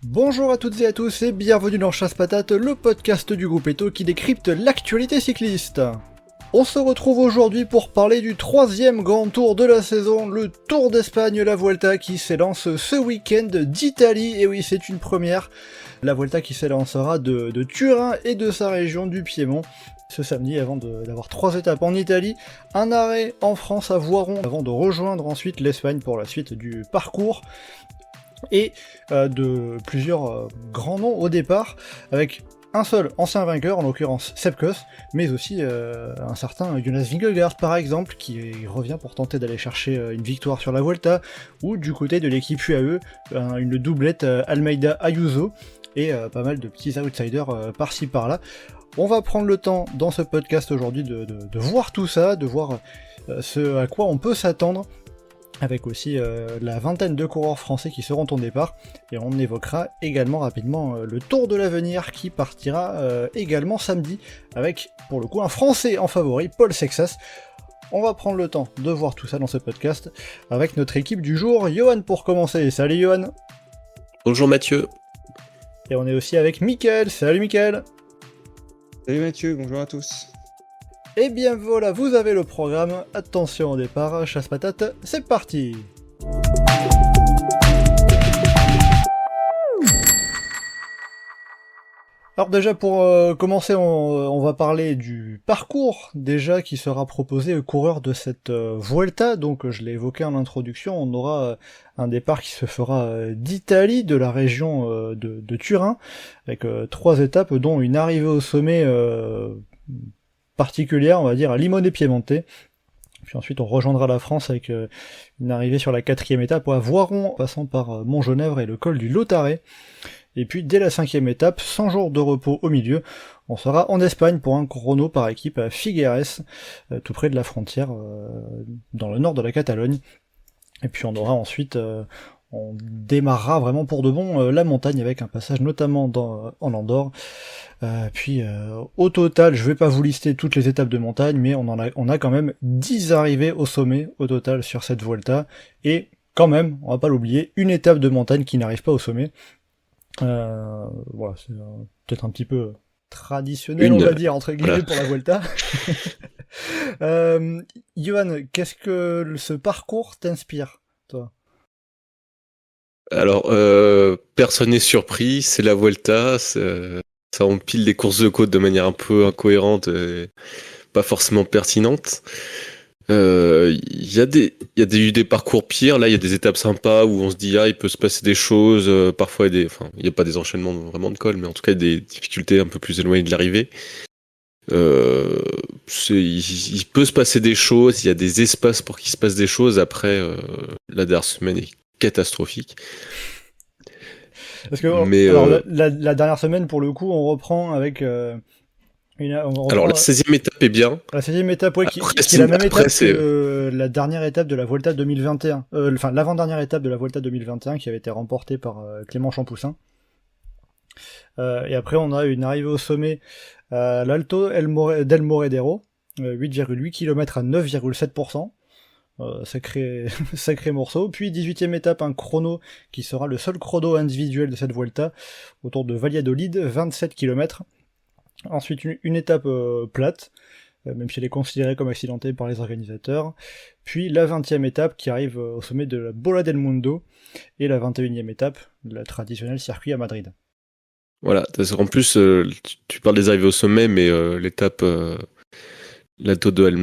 Bonjour à toutes et à tous et bienvenue dans Chasse Patate, le podcast du groupe Eto qui décrypte l'actualité cycliste. On se retrouve aujourd'hui pour parler du troisième grand tour de la saison, le Tour d'Espagne, la Vuelta qui s'élance ce week-end d'Italie, et oui c'est une première, la Vuelta qui s'élancera de Turin et de sa région du Piémont ce samedi avant d'avoir 3 étapes en Italie, un arrêt en France à Voiron avant de rejoindre ensuite l'Espagne pour la suite du parcours. Et de plusieurs grands noms au départ, avec un seul ancien vainqueur, en l'occurrence Sepp Kuss, mais aussi un certain Jonas Vingegaard par exemple, qui revient pour tenter d'aller chercher une victoire sur la Vuelta, ou du côté de l'équipe UAE, une doublette Almeida-Ayuso, et pas mal de petits outsiders par-ci par-là. On va prendre le temps dans ce podcast aujourd'hui de voir tout ça, de voir ce à quoi on peut s'attendre, avec aussi la vingtaine de coureurs français qui seront au départ, et on évoquera également rapidement le Tour de l'Avenir qui partira également samedi, avec pour le coup un Français en favori, Paul Sexas. On va prendre le temps de voir tout ça dans ce podcast, avec notre équipe du jour, Johan pour commencer. Salut Johan. Bonjour Mathieu. Et on est aussi avec Mickaël. Salut Mickaël. Salut Mathieu, bonjour à tous. Et bien voilà, vous avez le programme, attention au départ, chasse patate, c'est parti. Alors déjà pour commencer, on va parler du parcours déjà qui sera proposé aux coureurs de cette Vuelta. Donc je l'ai évoqué en introduction, on aura un départ qui se fera d'Italie, de la région de Turin, avec 3 étapes dont une arrivée au sommet particulière, on va dire, à Limone et Piemonte. Puis ensuite on rejoindra la France avec une arrivée sur la 4e étape à Voiron, passant par Montgenèvre et le col du Lautaret. Et puis dès la 5e étape, 100 jours de repos au milieu, on sera en Espagne pour un chrono par équipe à Figueres, tout près de la frontière, dans le nord de la Catalogne. Et puis on aura ensuite, on démarrera vraiment pour de bon la montagne avec un passage notamment en Andorre. Puis au total, je vais pas vous lister toutes les étapes de montagne, mais on a quand même 10 arrivées au sommet au total sur cette Vuelta, et quand même, on va pas l'oublier, une étape de montagne qui n'arrive pas au sommet. Voilà, c'est peut-être un petit peu traditionnel, on va dire, entre guillemets, pour la Vuelta. Johan, qu'est-ce que ce parcours t'inspire, toi ? Alors, personne n'est surpris, c'est la Vuelta, ça empile des courses de côte de manière un peu incohérente et pas forcément pertinente. Il y a eu des parcours pires, là il y a des étapes sympas où on se dit il peut se passer des choses, parfois il y a pas des enchaînements vraiment de col, mais en tout cas des difficultés un peu plus éloignées de l'arrivée. Il peut se passer des choses, il y a des espaces pour qu'il se passe des choses. Après la dernière semaine est catastrophique. Parce que la dernière semaine, pour le coup, on reprend avec alors la 16e étape est bien. La 16e étape, ouais, qui est la même étape que la dernière étape de la Vuelta 2021. Enfin, l'avant-dernière étape de la Vuelta 2021 qui avait été remportée par Clément Champoussin. Et après, on a une arrivée au sommet à l'Alto del Morredero, 8,8 km à 9,7%. Sacré morceau. Puis 18e étape, un chrono qui sera le seul chrono individuel de cette Vuelta, autour de Valladolid, 27 km. Ensuite une étape plate, même si elle est considérée comme accidentée par les organisateurs. Puis la 20e étape qui arrive au sommet de la Bola del Mundo, et la 21e étape, le traditionnel circuit à Madrid. Voilà, en plus tu parles des arrivées au sommet, mais l'étape l'Alto del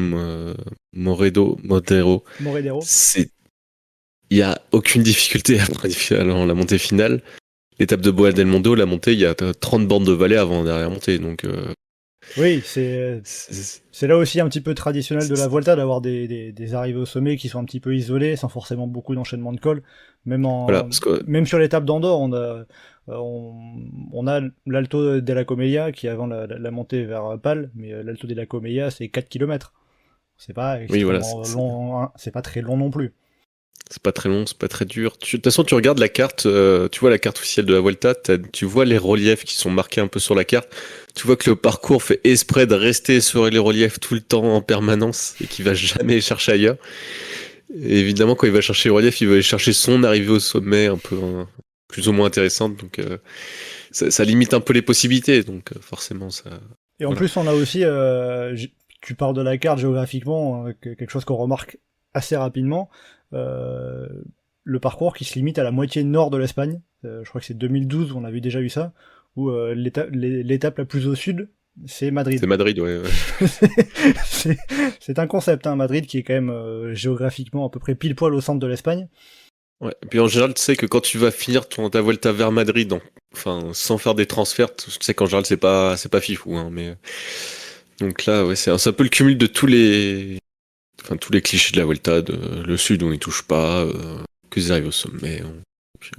Morredero, il y a aucune difficulté avant la montée finale. L'étape de Bola del Mundo, la montée, il y a 30 bornes de vallée avant la dernière montée, donc oui, c'est là aussi un petit peu traditionnel de la Vuelta d'avoir des arrivées au sommet qui sont un petit peu isolées, sans forcément beaucoup d'enchaînement de cols. Même même sur l'étape d'Andorre, on a l'Alto de la Comella qui est avant la montée vers Pal, mais l'Alto de la Comella c'est 4 km. C'est pas long, c'est pas très long non plus. C'est pas très long, c'est pas très dur. De toute façon, tu regardes la carte, tu vois la carte officielle de la Vuelta, tu vois les reliefs qui sont marqués un peu sur la carte. Tu vois que le parcours fait exprès de rester sur les reliefs tout le temps en permanence et qu'il va jamais chercher ailleurs. Et évidemment, quand il va chercher les reliefs, il va aller chercher son arrivée au sommet un peu plus ou moins intéressante. Donc ça limite un peu les possibilités. Donc forcément, ça. Et en Voilà. plus, on a aussi, tu parles de la carte géographiquement, quelque chose qu'on remarque assez rapidement, le parcours qui se limite à la moitié nord de l'Espagne. Je crois que c'est 2012 où on avait déjà eu ça, où l'étape la plus au sud, c'est Madrid. C'est Madrid, ouais. C'est un concept, hein, Madrid, qui est quand même géographiquement à peu près pile poil au centre de l'Espagne. Ouais. Et puis en général, tu sais que quand tu vas finir ta Vuelta vers Madrid, enfin sans faire des transferts, tu sais qu'en général c'est pas fifou, hein, mais donc là, ouais, c'est un peu le cumul de tous les clichés de la Vuelta, le sud on n'y touche pas, que ils arrivent au sommet. Puis,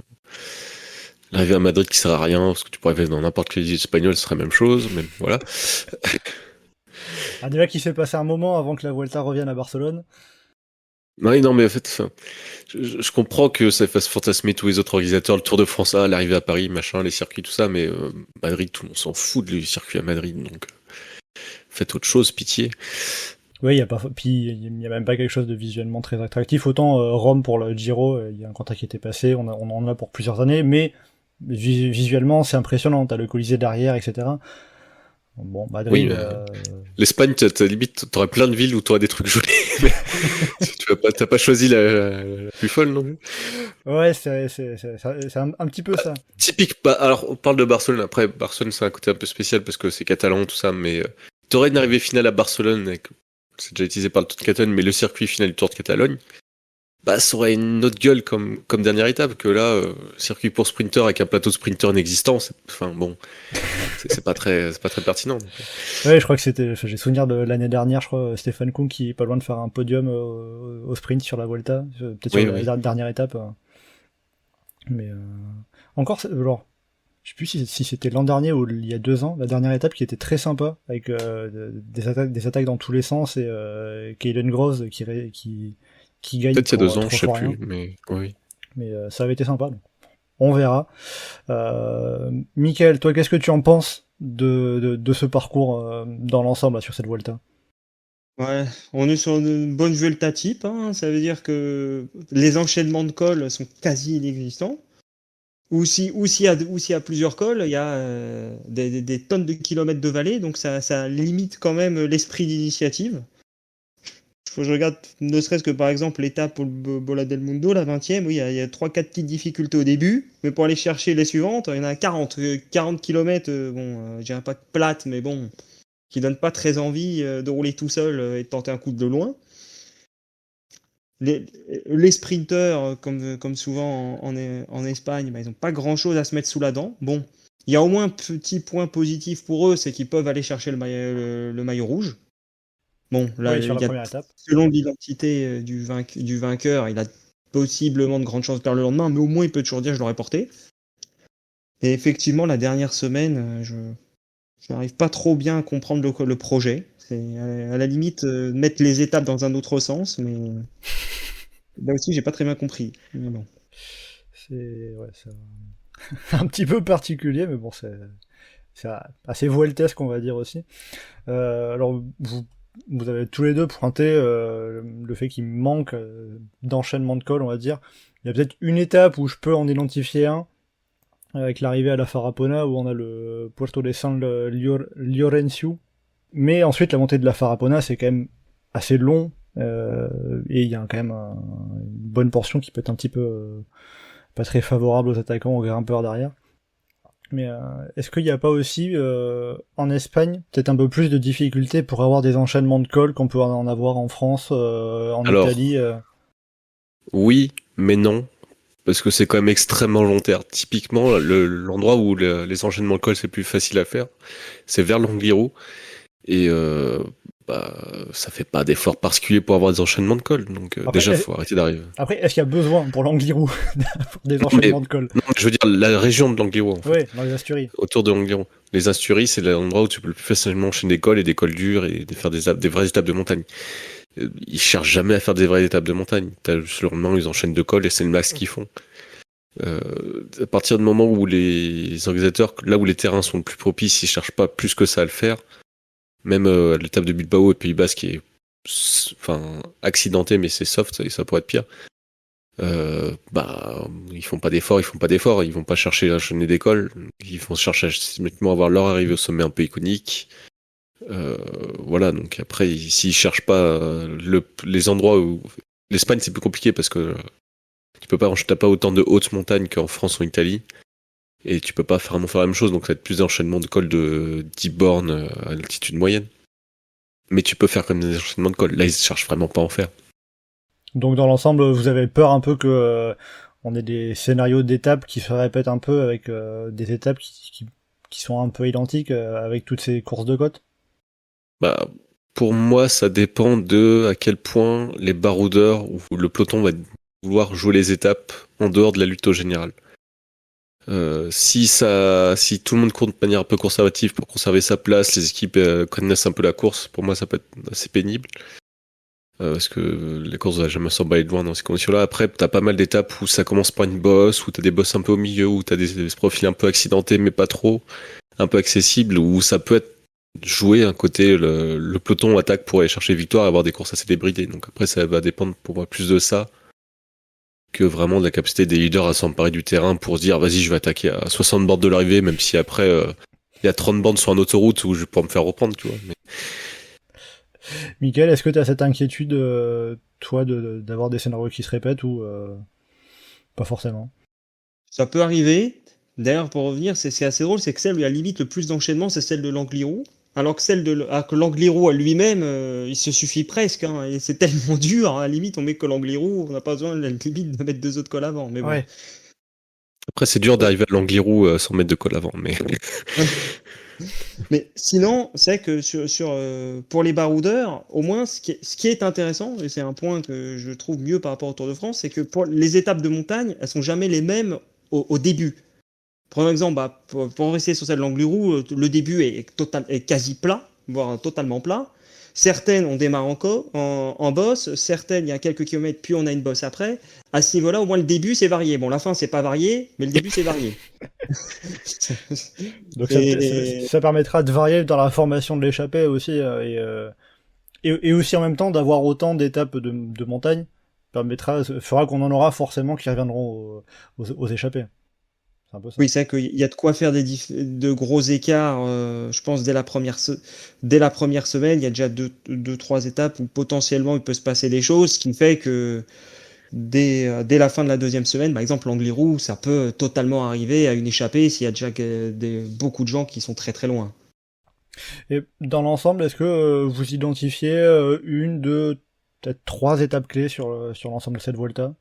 l'arrivée à Madrid qui sert à rien parce que tu pourrais aller dans n'importe quelle île espagnole, ce serait la même chose, mais voilà. Ah, déjà qu'il s'est passé un moment avant que la Vuelta revienne à Barcelone. Oui, non, mais en fait, je comprends que ça fasse fantasmer tous les autres organisateurs, le Tour de France, l'arrivée à Paris, machin, les circuits, tout ça, mais Madrid, tout le monde s'en fout du circuit à Madrid, donc faites autre chose, pitié. Oui, il y a même pas quelque chose de visuellement très attractif. Autant Rome pour le Giro, il y a un contrat qui était passé, on en a pour plusieurs années, mais visuellement c'est impressionnant. T'as le Colisée derrière, etc. Bon, Madrid. Oui, l'Espagne, limite, t'aurais plein de villes où t'aurais des trucs jolis, mais t'as pas choisi la plus folle non plus. Ouais, c'est un petit peu ça. Typique. Alors, on parle de Barcelone. Après, Barcelone, c'est un côté un peu spécial parce que c'est catalan, tout ça, mais t'aurais une arrivée finale à Barcelone, c'est déjà utilisé par le Tour de Catalogne, mais le circuit final du Tour de Catalogne, bah, ça aurait une autre gueule comme dernière étape que là, circuit pour sprinter avec un plateau de sprinter inexistant. Enfin bon, c'est pas très pertinent. Donc. Ouais, je crois que j'ai souvenir de l'année dernière, je crois, Stéphane Koung qui est pas loin de faire un podium au sprint sur la Vuelta, peut-être sur la dernière étape. Mais encore, genre, je sais plus si c'était l'an dernier ou il y a 2 ans, la dernière étape qui était très sympa, avec des attaques dans tous les sens et Kaylen Gross qui gagne. Peut-être il y a 2 ans, je sais plus, mais oui. Mais ça avait été sympa, donc on verra. Mickaël, toi, qu'est-ce que tu en penses de ce parcours dans l'ensemble là, sur cette Vuelta? Ouais, on est sur une bonne Vuelta type, hein. Ça veut dire que les enchaînements de cols sont quasi inexistants. Ou s'il y a plusieurs cols, il y a des tonnes de kilomètres de vallée, donc ça limite quand même l'esprit d'initiative. Faut que je regarde, ne serait-ce que par exemple l'étape pour le Bola del Mundo, la 20e, oui, il y a 3-4 petites difficultés au début, mais pour aller chercher les suivantes, il y en a 40 km, je dirais pas plate, mais bon, qui donnent pas très envie de rouler tout seul et de tenter un coup de loin. Les sprinteurs, comme souvent en Espagne, ils n'ont pas grand-chose à se mettre sous la dent. Bon, il y a au moins un petit point positif pour eux, c'est qu'ils peuvent aller chercher le maillot rouge. Bon, là, oui, sur la première étape. Selon l'identité du vainqueur, il a possiblement de grandes chances de perdre le lendemain, mais au moins il peut toujours dire je l'aurais porté. Et effectivement, la dernière semaine, je n'arrive pas trop bien à comprendre le projet. C'est à la limite mettre les étapes dans un autre sens, mais là aussi j'ai pas très bien compris. Mais bon. C'est un petit peu particulier, mais bon, c'est assez vueltesque, on va dire aussi. Alors vous avez tous les deux pointé le fait qu'il manque d'enchaînement de cols, on va dire. Il y a peut-être une étape où je peux en identifier un, avec l'arrivée à la Farapona, où on a le Puerto de San Llorencio. Mais ensuite, la montée de la Farapona, c'est quand même assez long, et il y a quand même une bonne portion qui peut être un petit peu pas très favorable aux attaquants, aux grimpeurs derrière. Mais est-ce qu'il n'y a pas aussi en Espagne peut-être un peu plus de difficultés pour avoir des enchaînements de cols qu'on peut en avoir en France, en Italie Oui, mais non, parce que c'est quand même extrêmement long terme. Typiquement, l'endroit où les enchaînements de cols c'est plus facile à faire, c'est vers l'Angliru, et ça fait pas d'effort particulier pour avoir des enchaînements de cols, donc après, déjà faut arrêter d'arriver. Après, est-ce qu'il y a besoin pour l'Angliru pour des enchaînements de cols? Non, je veux dire la région de l'Angliru, en fait. Oui, dans les Asturies. Autour de l'Angliru. Les Asturies, c'est l'endroit où tu peux le plus facilement enchaîner des cols durs et faire des vraies étapes de montagne. Ils cherchent jamais à faire des vraies étapes de montagne. Sur le moment, ils enchaînent 2 cols et c'est le max qu'ils font. À partir du moment où les organisateurs, là où les terrains sont le plus propices, ils cherchent pas plus que ça à le faire. Même l'étape de Bilbao et Pays Basque qui est accidentée, mais c'est soft, ça pourrait être pire. Ils font pas d'efforts, ils vont pas chercher à enchaîner des cols, ils vont chercher à simplement avoir leur arrivée au sommet un peu iconique. Voilà, donc après, s'ils cherchent pas les endroits où... L'Espagne, c'est plus compliqué parce que t'as pas autant de hautes montagnes qu'en France ou en Italie, et tu peux pas vraiment faire la même chose, donc ça va être plus d'enchaînements de cols de 10 bornes à l'altitude moyenne. Mais tu peux faire comme des enchaînements de cols. Là, ils cherchent vraiment pas à en faire. Donc dans l'ensemble, vous avez peur un peu que on ait des scénarios d'étapes qui se répètent un peu avec des étapes qui sont un peu identiques avec toutes ces courses de côte? Bah, pour moi, ça dépend de à quel point les baroudeurs ou le peloton va vouloir jouer les étapes en dehors de la lutte au général. Si tout le monde court de manière un peu conservative pour conserver sa place, les équipes connaissent un peu la course, pour moi ça peut être assez pénible. Parce que les courses, on va jamais s'emballer de loin dans ces conditions-là. Après, t'as pas mal d'étapes où ça commence par une bosse, où t'as des bosses un peu au milieu, où t'as des profils un peu accidentés, mais pas trop, un peu accessibles, où ça peut être joué un côté, le peloton attaque pour aller chercher victoire et avoir des courses assez débridées. Donc après, ça va dépendre pour moi plus de ça que vraiment de la capacité des leaders à s'emparer du terrain pour se dire, vas-y, je vais attaquer à 60 bornes de l'arrivée, même si après, il y a 30 bornes sur une autoroute où je peux me faire reprendre, tu vois. Mais... Mickaël, est-ce que tu as cette inquiétude, toi, d'avoir des scénarios qui se répètent ou pas forcément? Ça peut arriver. D'ailleurs, pour revenir, c'est assez drôle, c'est que celle où il y a limite le plus d'enchaînement, c'est celle de l'Angliru. Alors que que l'Angliru à lui-même, il se suffit presque. Hein, et c'est tellement dur, à la limite, on met que l'Angliru, on n'a pas besoin, limite, de mettre 2 autres cols avant. Mais bon. Ouais. Après, c'est dur d'arriver à l'Angliru sans mettre de colle avant, mais... Mais sinon, c'est vrai que pour les baroudeurs, au moins, ce qui est intéressant, et c'est un point que je trouve mieux par rapport au Tour de France, c'est que pour les étapes de montagne, elles sont jamais les mêmes au début. Prenons exemple, pour rester sur celle de l'Angliru, le début est quasi plat, voire totalement plat. Certaines, on démarre en bosse, certaines, il y a quelques kilomètres, puis on a une bosse après. À ce niveau-là, au moins, le début, c'est varié. Bon, la fin, c'est pas varié, mais le début, c'est varié. Donc ça permettra de varier dans la formation de l'échappée aussi, et aussi en même temps d'avoir autant d'étapes de montagne, fera qu'on en aura forcément qui reviendront aux échappées. C'est un peu ça. Oui, c'est vrai qu'il y a de quoi faire de gros écarts, je pense, dès la première semaine. Il y a déjà 2-3 étapes où potentiellement il peut se passer des choses, ce qui fait que dès la fin de la 2e semaine, par exemple, l'Angliru, ça peut totalement arriver à une échappée s'il y a déjà beaucoup de gens qui sont très très loin. Et dans l'ensemble, est-ce que vous identifiez une, deux, peut-être 3 étapes clés sur l'ensemble de cette Volta?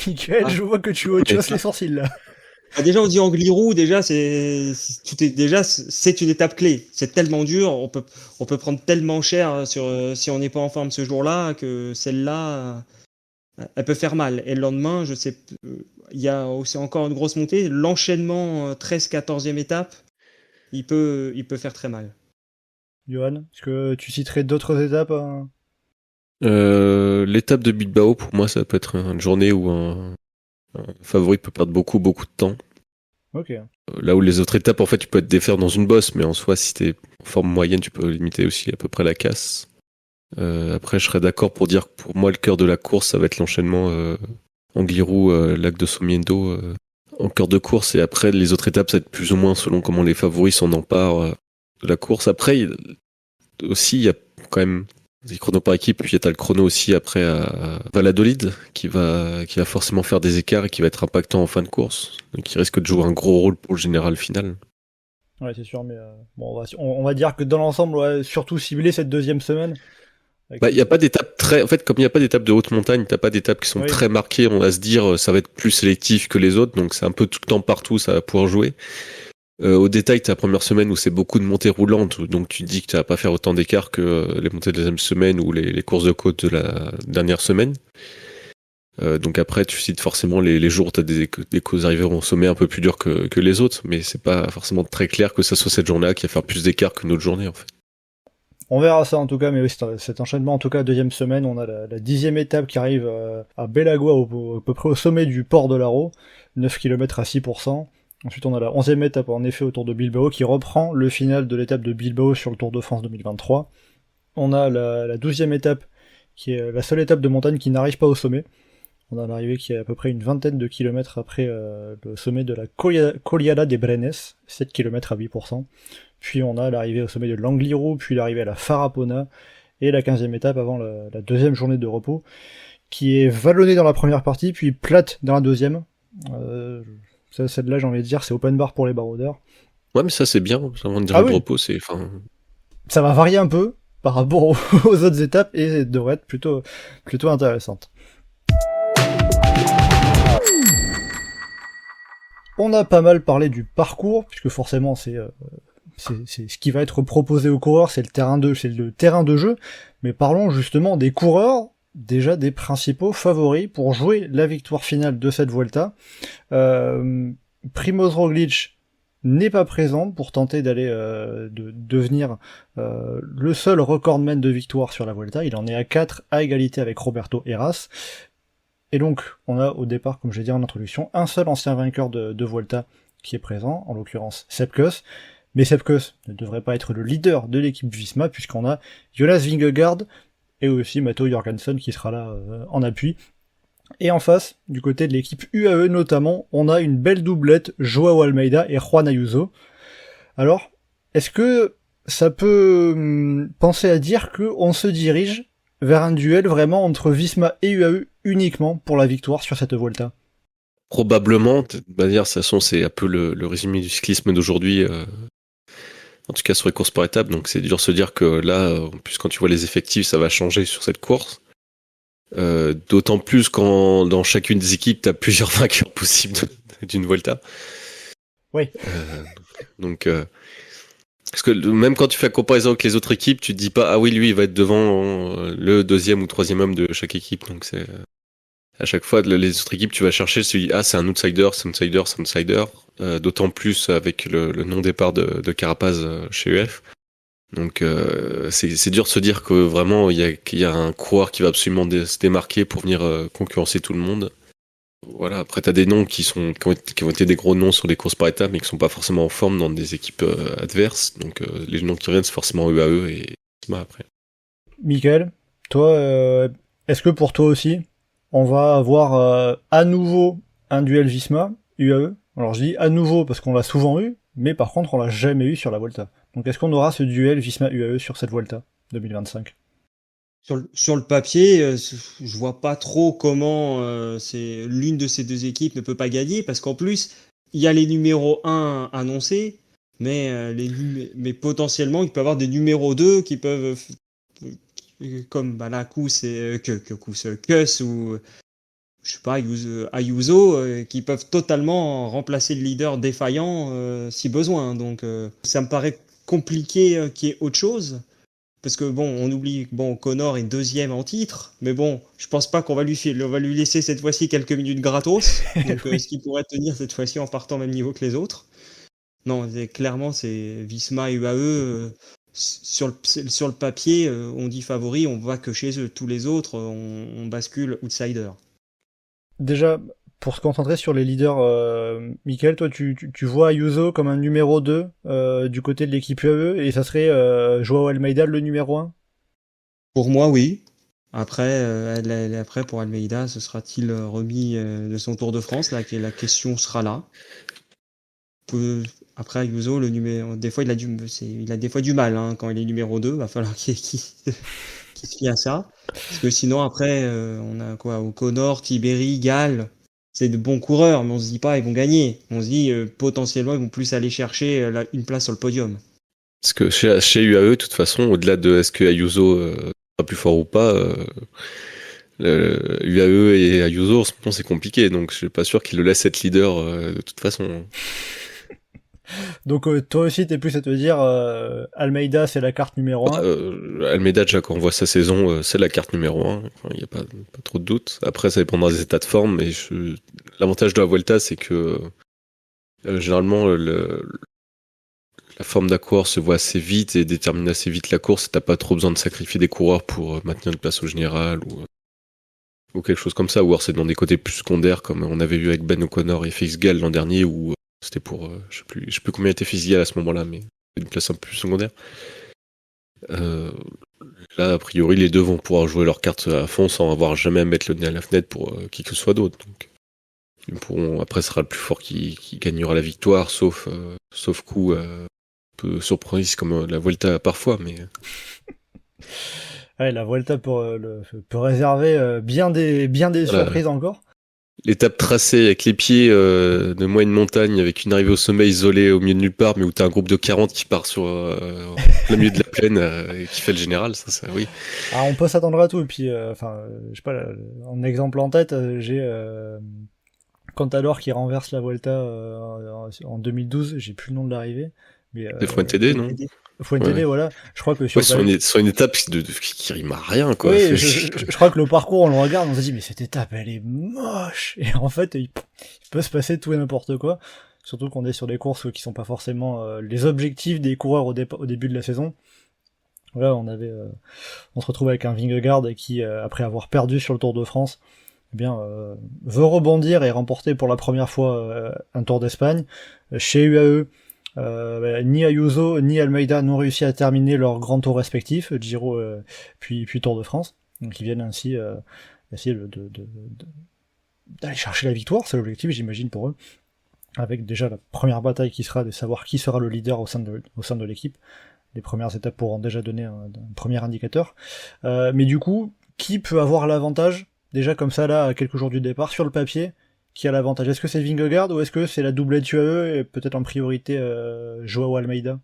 Mickaël, je vois que tu hausses les sourcils là. Déjà, on dit Angliru, déjà, c'est une étape clé. C'est tellement dur, on peut prendre tellement cher si on n'est pas en forme ce jour-là, que celle-là, elle peut faire mal. Et le lendemain, je sais, il y a aussi encore une grosse montée. L'enchaînement 13-14e étape, il peut faire très mal. Johan, est-ce que tu citerais d'autres étapes L'étape de Bilbao, pour moi, ça peut être une journée où un favori peut perdre beaucoup de temps. Ok. Là où les autres étapes, en fait, tu peux te défaire dans une bosse, mais en soi, si t'es en forme moyenne, tu peux limiter aussi à peu près la casse. Après, je serais d'accord pour dire que pour moi, le cœur de la course, ça va être l'enchaînement Angliru, Lac de Sommiendo en cœur de course. Et après, les autres étapes, ça va être plus ou moins selon comment les favoris s'en emparent de la course. Après, aussi, il y a quand même des chronos par équipe, puis t'as le chrono aussi après à Valladolid qui va forcément faire des écarts et qui va être impactant en fin de course, donc il risque de jouer un gros rôle pour le général final. Ouais, c'est sûr, mais bon, on va dire que dans l'ensemble, ouais, surtout cibler cette 2e semaine. Il y a pas d'étape en fait, comme il n'y a pas d'étape de haute montagne, t'as pas d'étapes qui sont très marquées, on va se dire ça va être plus sélectif que les autres, donc c'est un peu tout le temps partout, ça va pouvoir jouer. Au détail, t'as la première semaine où c'est beaucoup de montées roulantes, donc tu te dis que tu vas pas faire autant d'écart que les montées de la 2e semaine ou les courses de côte de la dernière semaine. Donc après, tu cites forcément les jours où t'as des courses arrivées au sommet un peu plus durs que les autres, mais c'est pas forcément très clair que ça soit cette journée-là qui va faire plus d'écart qu'une autre journée, en fait. On verra ça en tout cas, mais oui, cet enchaînement en tout cas, deuxième semaine, on a la 10e étape qui arrive à Belagua, à peu près au sommet du port de l'Aro, 9 km à 6%. Ensuite on a la 11e étape en effet autour de Bilbao qui reprend le final de l'étape de Bilbao sur le Tour de France 2023. On a la 12e étape qui est la seule étape de montagne qui n'arrive pas au sommet. On a l'arrivée qui est à peu près une vingtaine de kilomètres après le sommet de la Collada de Brenes, 7 km à 8%. Puis on a l'arrivée au sommet de l'Angliru, puis l'arrivée à la Farapona, et la 15e étape avant la deuxième journée de repos, qui est vallonnée dans la première partie, puis plate dans la deuxième. Celle-là, j'ai envie de dire, c'est open bar pour les baroudeurs. Ouais, mais ça c'est bien, avant de dire de repos, c'est... Ça va varier un peu par rapport aux autres étapes, et devrait être plutôt intéressante. On a pas mal parlé du parcours, puisque forcément c'est ce qui va être proposé aux coureurs, c'est le terrain de jeu, mais parlons justement des coureurs, déjà des principaux favoris pour jouer la victoire finale de cette Vuelta. Primož Roglič n'est pas présent pour tenter d'aller de devenir le seul recordman de victoire sur la Vuelta. Il en est à 4 à égalité avec Roberto Heras. Et donc, on a au départ, comme j'ai dit en introduction, un seul ancien vainqueur de Vuelta qui est présent, en l'occurrence Sepp Kuss. Mais Sepp Kuss ne devrait pas être le leader de l'équipe Visma, puisqu'on a Jonas Vingegaard et aussi Matteo Jorgensen qui sera là en appui. Et en face, du côté de l'équipe UAE notamment, on a une belle doublette, Joao Almeida et Juan Ayuso. Alors, est-ce que ça peut penser à dire qu'on se dirige vers un duel vraiment entre Visma et UAE uniquement pour la victoire sur cette Vuelta? Probablement, de manière, de toute façon, c'est un peu le résumé du cyclisme d'aujourd'hui, en tout cas sur les courses par étapes, donc c'est dur de se dire que là, en plus quand tu vois les effectifs, ça va changer sur cette course. D'autant plus quand dans chacune des équipes, tu as plusieurs vainqueurs possibles d'une Vuelta. Oui. Donc, parce que même quand tu fais la comparaison avec les autres équipes, tu te dis pas, ah oui, lui, il va être devant le deuxième ou troisième homme de chaque équipe. Donc c'est à chaque fois, les autres équipes, tu vas chercher celui, c'est un outsider, c'est un outsider, c'est un outsider. D'autant plus avec le non-départ de Carapaz chez UF. Donc c'est dur de se dire que vraiment il y a un coureur qui va absolument se démarquer pour venir concurrencer tout le monde. Voilà, après t'as des noms qui ont été des gros noms sur les courses par étapes mais qui sont pas forcément en forme dans des équipes adverses. Donc les noms qui reviennent c'est forcément UAE et Visma après. Michael, toi, est-ce que pour toi aussi on va avoir à nouveau un duel Visma UAE? Alors je dis à nouveau parce qu'on l'a souvent eu, mais par contre on l'a jamais eu sur la Vuelta. Donc est-ce qu'on aura ce duel Visma-UAE sur cette Vuelta 2025 ? Sur le papier, je vois pas trop comment c'est l'une de ces deux équipes ne peut pas gagner, parce qu'en plus, il y a les numéros 1 annoncés, mais potentiellement, il peut y avoir des numéros 2 qui peuvent, comme là, Kuss ou je sais pas, Ayuso, qui peuvent totalement remplacer le leader défaillant si besoin. Donc ça me paraît compliqué qu'il y ait autre chose. Parce que on oublie, Connor est deuxième en titre, mais je pense pas qu'on va lui laisser cette fois-ci quelques minutes gratos. Donc est-ce qu'il pourrait tenir cette fois-ci en partant au même niveau que les autres? Non, clairement c'est Visma et UAE. Sur le papier, on dit favori, on voit que chez eux. Tous les autres, on bascule outsider. Déjà, pour se concentrer sur les leaders, Michael, toi tu vois Ayuso comme un numéro 2 du côté de l'équipe UAE, et ça serait Joao Almeida le numéro 1? Pour moi, oui. Après, pour Almeida, ce sera-t-il remis de son Tour de France? La question sera là. Après, Ayuso, des fois, il a des fois du mal quand il est numéro 2. Va falloir qu'il se fie à ça. Parce que sinon, après, on a quoi? O'Connor, Tiberi, Gall. C'est de bons coureurs, mais on se dit pas ils vont gagner. On se dit potentiellement ils vont plus aller chercher une place sur le podium. Parce que chez UAE, de toute façon, au-delà de est-ce que Ayuso sera plus fort ou pas, UAE et Ayuso, c'est compliqué. Donc je suis pas sûr qu'il le laisse être leader de toute façon. Donc toi aussi t'es plus à te dire Almeida c'est la carte numéro 1. Almeida déjà quand on voit sa saison c'est la carte numéro 1, il n'y a pas trop de doute. Après ça dépendra des états de forme, mais l'avantage de la Vuelta c'est que généralement la forme d'un coureur se voit assez vite et détermine assez vite la course. T'as pas trop besoin de sacrifier des coureurs pour maintenir une place au général ou quelque chose comme ça. Ou alors c'est dans des côtés plus secondaires, comme on avait vu avec Ben O'Connor et Félix Gall l'an dernier, où c'était pour, je sais plus combien était Félix Gall à ce moment-là, mais une place un peu plus secondaire. Là, a priori, les deux vont pouvoir jouer leur carte à fond sans avoir jamais à mettre le nez à la fenêtre pour qui que ce soit d'autre. Donc, ils pourront, après, ce sera le plus fort qui gagnera la victoire, sauf coup un peu surprise comme la Vuelta parfois, mais. Ouais, la Vuelta peut réserver bien des voilà. Surprises encore. L'étape tracée avec les pieds de moyenne montagne, avec une arrivée au sommet isolée au milieu de nulle part, mais où t'as un groupe de 40 qui part sur le milieu de la plaine et qui fait le général, ça oui. Alors on peut s'attendre à tout, et puis je sais pas, en exemple en tête, j'ai Contador qui renverse la Vuelta en 2012, j'ai plus le nom de l'arrivée. C'est Fuentd, non? Fuentd, ouais. Voilà. Je crois que sur une étape qui rime à rien, quoi. Oui, je crois que le parcours, on le regarde, on se dit, mais cette étape, elle est moche. Et en fait, il peut se passer tout et n'importe quoi. Surtout qu'on est sur des courses qui sont pas forcément les objectifs des coureurs au début de la saison. Là, on se retrouve avec un Vingegaard qui, après avoir perdu sur le Tour de France, eh bien, veut rebondir et remporter pour la première fois un Tour d'Espagne. Chez UAE, ni Ayuso ni Almeida n'ont réussi à terminer leurs grands tours respectifs, Giro puis Tour de France. Donc ils viennent ainsi essayer d'aller chercher la victoire, c'est l'objectif j'imagine pour eux. Avec déjà la première bataille qui sera de savoir qui sera le leader au sein de l'équipe. Les premières étapes pourront déjà donner un premier indicateur. Mais du coup, qui peut avoir l'avantage, déjà comme ça là, à quelques jours du départ, sur le papier, qui a l'avantage? Est-ce que c'est Vingegaard ou est-ce que c'est la doublette UAE et peut-être en priorité Joao Almeida?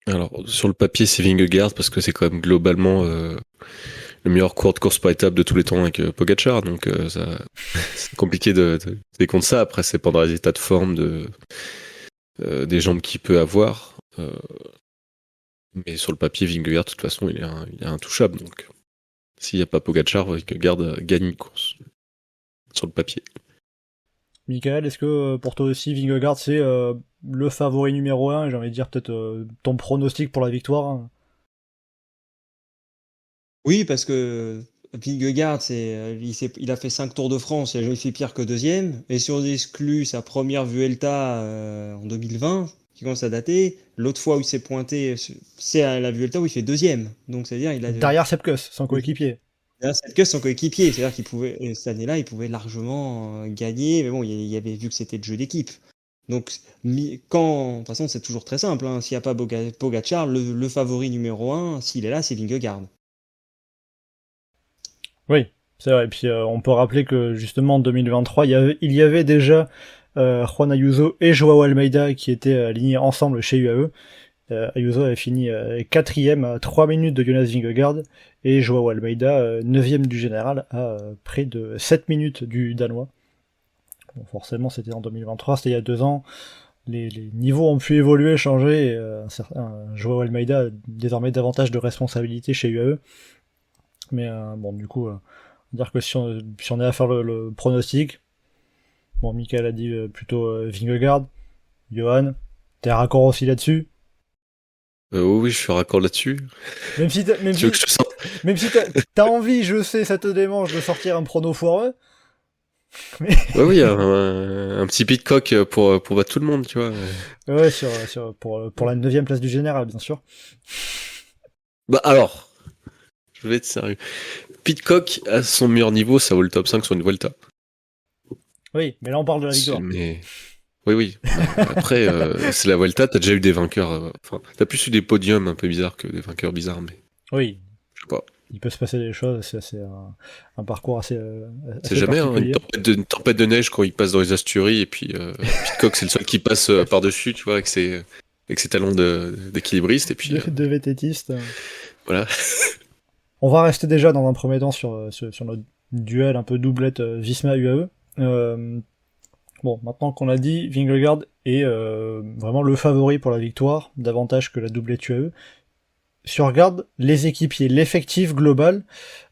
Alors, sur le papier, c'est Vingegaard parce que c'est quand même globalement le meilleur coureur de course par étape de tous les temps avec Pogacar, donc c'est compliqué de contre ça. Après, c'est pendant les états de forme des jambes qu'il peut avoir. Mais sur le papier, Vingegaard, de toute façon, il est intouchable. Donc, s'il n'y a pas Pogacar, Vingegaard gagne une course. Sur le papier. Michael, est-ce que pour toi aussi Vingegaard c'est le favori numéro 1, et j'ai envie de dire peut-être ton pronostic pour la victoire? Oui, parce que Vingegaard, il a fait 5 Tours de France, il a jamais fait pire que deuxième, et si on exclut sa première Vuelta en 2020, qui commence à dater, l'autre fois où il s'est pointé, c'est à la Vuelta où il fait deuxième. Donc c'est-à-dire il a derrière Sepp Kuss, son coéquipier. C'est que son coéquipier, c'est-à-dire qu'il pouvait, cette année-là, il pouvait largement gagner, mais bon, il y avait vu que c'était le jeu d'équipe. Donc, de toute façon, c'est toujours très simple, hein. S'il n'y a pas Pogacar, le favori numéro 1, s'il est là, c'est Vingegaard. Oui, c'est vrai. Et puis, on peut rappeler que, justement, en 2023, il y avait déjà Juan Ayuso et Joao Almeida qui étaient alignés ensemble chez UAE. Ayuso avait fini 4ème à 3 minutes de Jonas Vingegaard et Joao Almeida 9ème du général à près de 7 minutes du Danois. Bon, forcément c'était en 2023, c'était il y a 2 ans, les niveaux ont pu évoluer, changer, et Joao Almeida a désormais davantage de responsabilités chez UAE. Mais bon, du coup, dire que si on est à faire le pronostic, bon, Michael a dit plutôt Vingegaard. Johan, t'es raccord aussi là-dessus? Oui, je suis raccord là-dessus. Même si t'as envie, je sais, ça te démange de sortir un prono foireux. Mais... oui, un petit Pitcock pour battre tout le monde, tu vois. Ouais, pour la 9ème place du général, bien sûr. Bah alors, je vais être sérieux. Pitcock, à son meilleur niveau, ça vaut le top 5 sur une Vuelta. Oui, mais là on parle de la victoire. Oui. Après, c'est la Vuelta, t'as déjà eu des vainqueurs. T'as plus eu des podiums un peu bizarres que des vainqueurs bizarres, mais. Oui. Je sais pas. Il peut se passer des choses, c'est un parcours assez. C'est jamais une tempête de neige quand il passe dans les Asturies, et puis Pitcock, c'est le seul qui passe par-dessus, tu vois, avec ses talons d'équilibriste, et puis. De vététiste. Voilà. On va rester déjà dans un premier temps sur notre duel un peu doublette Visma-UAE. Bon, maintenant qu'on l'a dit, Vingegaard est vraiment le favori pour la victoire, davantage que la doublette UAE. Si on regarde les équipiers, l'effectif global,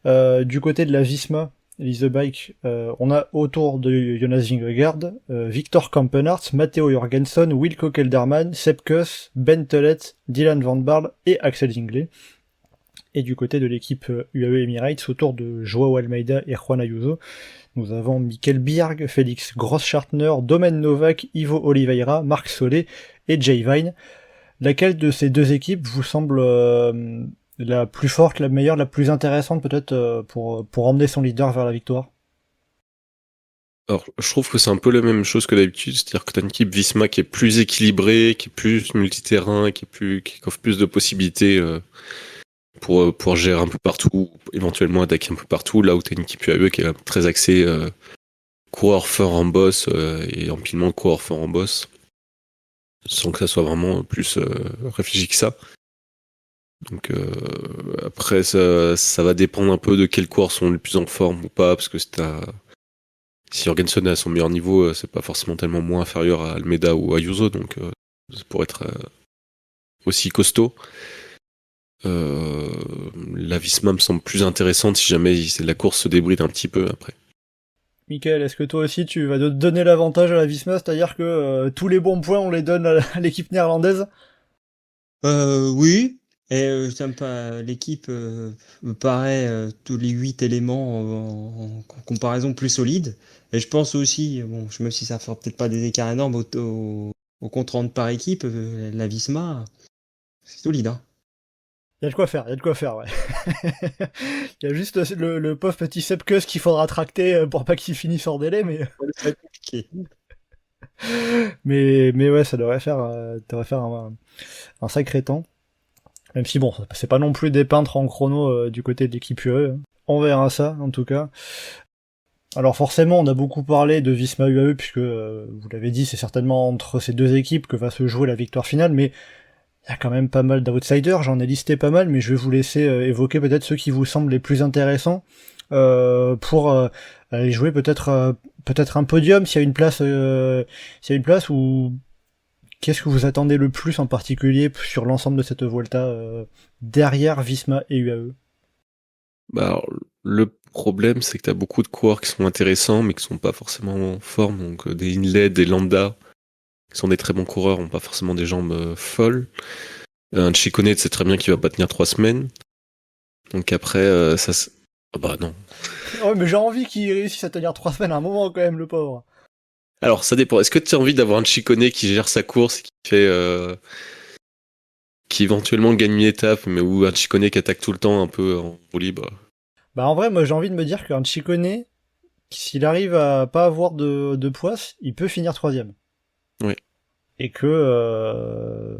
du côté de la Visma, Lise Bike, on a autour de Jonas Vingegaard, Victor Kampenarts, Matteo Jorgensen, Wilco Kelderman, Sepp Kuss, Ben Tullet, Dylan Van Baarle et Axel Zinglet. Et du côté de l'équipe UAE Emirates, autour de Joao Almeida et Juan Ayuso, nous avons Mikel Bjerg, Félix Grosschartner, Domen Novak, Ivo Oliveira, Marc Solé et Jay Vine. Laquelle de ces deux équipes vous semble la plus forte, la meilleure, la plus intéressante peut-être pour emmener son leader vers la victoire? Alors, je trouve que c'est un peu la même chose que d'habitude, c'est-à-dire que t'as une équipe Visma qui est plus équilibrée, qui est plus multiterrain, qui offre plus de possibilités pour gérer un peu partout, éventuellement attaquer un peu partout, là où t'as une équipe UAE qui est très axée coureur fort en boss et empilement de coureur fort en boss, sans que ça soit vraiment plus réfléchi que ça. Donc après ça va dépendre un peu de quels coureurs sont les plus en forme ou pas, parce que si Jorgensen est à son meilleur niveau, c'est pas forcément tellement moins inférieur à Almeida ou à Ayuso, donc ça pourrait être aussi costaud. La Visma me semble plus intéressante si jamais la course se débride un petit peu après. Michael, est-ce que toi aussi tu vas donner l'avantage à la Visma, c'est-à-dire que tous les bons points on les donne à l'équipe néerlandaise? Oui, et ça l'équipe me paraît tous les 8 éléments en comparaison plus solide. Et je pense aussi, bon, même si ça fera peut-être pas des écarts énormes au compte rendu par équipe, la Visma, c'est solide, hein. Il y a de quoi faire, ouais. Il y a juste le pauvre petit Sepp Kuss qu'il faudra tracter pour pas qu'il finisse hors délai, mais... C'est compliqué. mais ouais, ça devrait faire un sacré temps. Même si bon, c'est pas non plus des peintres en chrono du côté de l'équipe UE. On verra ça, en tout cas. Alors forcément, on a beaucoup parlé de Visma UAE, puisque, vous l'avez dit, c'est certainement entre ces deux équipes que va se jouer la victoire finale, mais il y a quand même pas mal d'outsiders, j'en ai listé pas mal, mais je vais vous laisser évoquer peut-être ceux qui vous semblent les plus intéressants pour aller jouer peut-être un podium s'il y a une place ou qu'est-ce que vous attendez le plus en particulier sur l'ensemble de cette Vuelta derrière Visma et UAE? Bah alors, le problème c'est que t'as beaucoup de coureurs qui sont intéressants mais qui sont pas forcément en forme, donc des Inlay, des Landa qui sont des très bons coureurs, ont pas forcément des jambes folles. Un Ciccone, c'est très bien qu'il va pas tenir 3 semaines. Donc après, bah non. Ouais, mais j'ai envie qu'il réussisse à tenir 3 semaines à un moment quand même, le pauvre. Alors ça dépend. Est-ce que tu as envie d'avoir un Ciccone qui gère sa course et qui éventuellement gagne une étape, mais ou un Ciccone qui attaque tout le temps un peu en roue libre? Bah en vrai, moi j'ai envie de me dire qu'un Ciccone, s'il arrive à pas avoir de poisse, il peut finir 3ème. Oui. Et que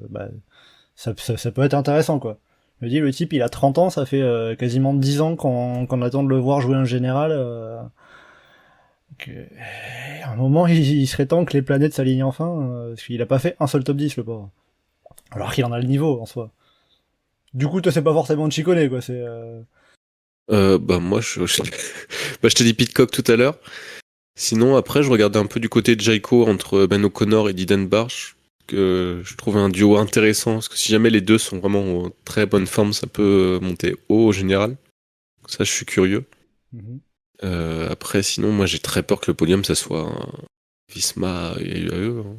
ça peut être intéressant, quoi. Je me dis, le type, il a 30 ans, ça fait quasiment 10 ans qu'on attend de le voir jouer un général. À un moment, il serait temps que les planètes s'alignent enfin, parce qu'il a pas fait un seul top 10, le pauvre. Alors qu'il en a le niveau, en soi. Du coup, toi, c'est pas forcément de Ciccone, quoi, c'est... Bah moi, bah, je t'ai dit Pidcock tout à l'heure. Sinon, après, je regardais un peu du côté de Jayco entre Ben O'Connor et Dylan Barch, que je trouvais un duo intéressant, parce que si jamais les deux sont vraiment en très bonne forme, ça peut monter haut au général. Ça, je suis curieux. Après, sinon, moi, j'ai très peur que le podium, ça soit un Visma et UAE. Hein.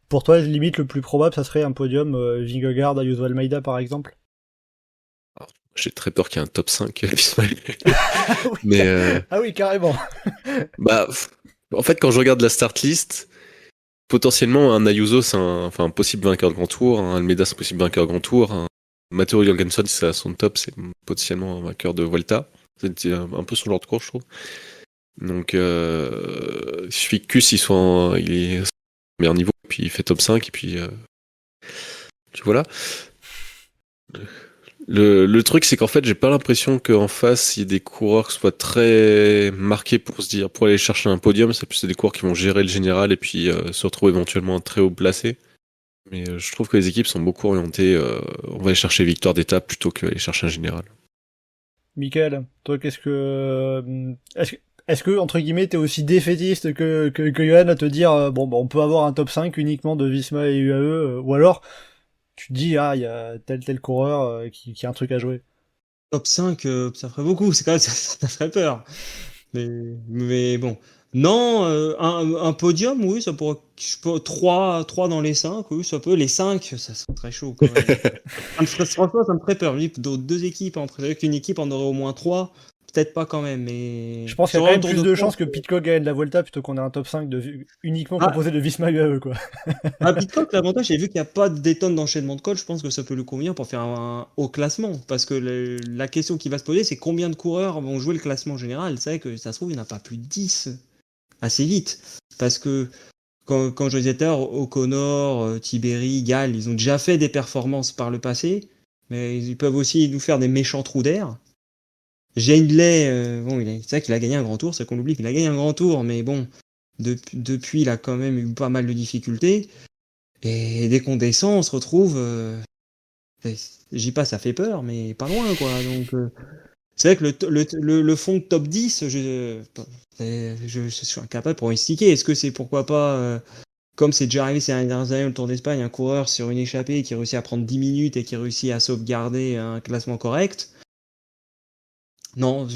Pour toi, limite, le plus probable, ça serait un podium Vingegaard, Ayuso Almeida, par exemple? Alors, j'ai très peur qu'il y ait un top 5 Visma. Oui, Mais ah oui, carrément. bah, en fait, quand je regarde la start list, potentiellement, un Ayuso, c'est un possible vainqueur de grand tour, un Almeida, c'est un possible vainqueur de grand tour, un Matteo Jorgensen, si c'est à son top, c'est potentiellement un vainqueur de Vuelta. C'est un peu son genre de course, je trouve. Donc, il suffit que Kuss, il est au meilleur niveau, puis il fait top 5, et puis voilà. Le truc, c'est qu'en fait, j'ai pas l'impression qu'en face, il y ait des coureurs qui soient très marqués pour aller chercher un podium. C'est plus des coureurs qui vont gérer le général et puis se retrouver éventuellement très haut placé. Mais je trouve que les équipes sont beaucoup orientées. On va aller chercher victoire d'étape plutôt qu'aller chercher un général. Michael, toi, est-ce que, entre guillemets, t'es aussi défaitiste que Johan à te dire, bon, bah, on peut avoir un top 5 uniquement de Visma et UAE, ou alors, tu te dis, ah, il y a tel coureur qui a un truc à jouer. Top 5, ça ferait beaucoup, c'est quand même, ça ferait peur. Mais bon. Non, un podium, oui, ça pourrait. Trois dans les 5, oui, ça peut. Les 5, ça serait très chaud quand même. Franchement, ça me ferait peur. Deux équipes, avec une équipe, on aurait au moins 3. Peut-être pas quand même, mais. Je pense qu'il y a Sur quand un même Tour plus de de France. chances que Pitcock gagne la Vuelta plutôt qu'on ait un top 5 uniquement Ah, composé de Visma UAE, quoi. À Pitcock, l'avantage, c'est vu qu'il n'y a pas des tonnes d'enchaînement de col, je pense que ça peut lui convenir pour faire un haut classement. Parce que la question qui va se poser, c'est combien de coureurs vont jouer le classement général. C'est vrai que ça se trouve, il n'y en a pas plus de 10 assez vite. Parce que, quand je disais tout à l'heure, O'Connor, Tiberi, Gall, ils ont déjà fait des performances par le passé, mais ils peuvent aussi nous faire des méchants trous d'air. Hindley, c'est vrai qu'il a gagné un grand tour, c'est qu'on oublie qu'il a gagné un grand tour, mais bon, depuis, il a quand même eu pas mal de difficultés. Et dès qu'on descend, on se retrouve. Je dis pas ça fait peur, mais pas loin, quoi. Donc, c'est vrai que le fond de top 10, je suis incapable pour expliquer. Est-ce que c'est pourquoi pas, comme c'est déjà arrivé ces dernières années au Tour d'Espagne, un coureur sur une échappée qui réussit à prendre 10 minutes et qui réussit à sauvegarder un classement correct? Non,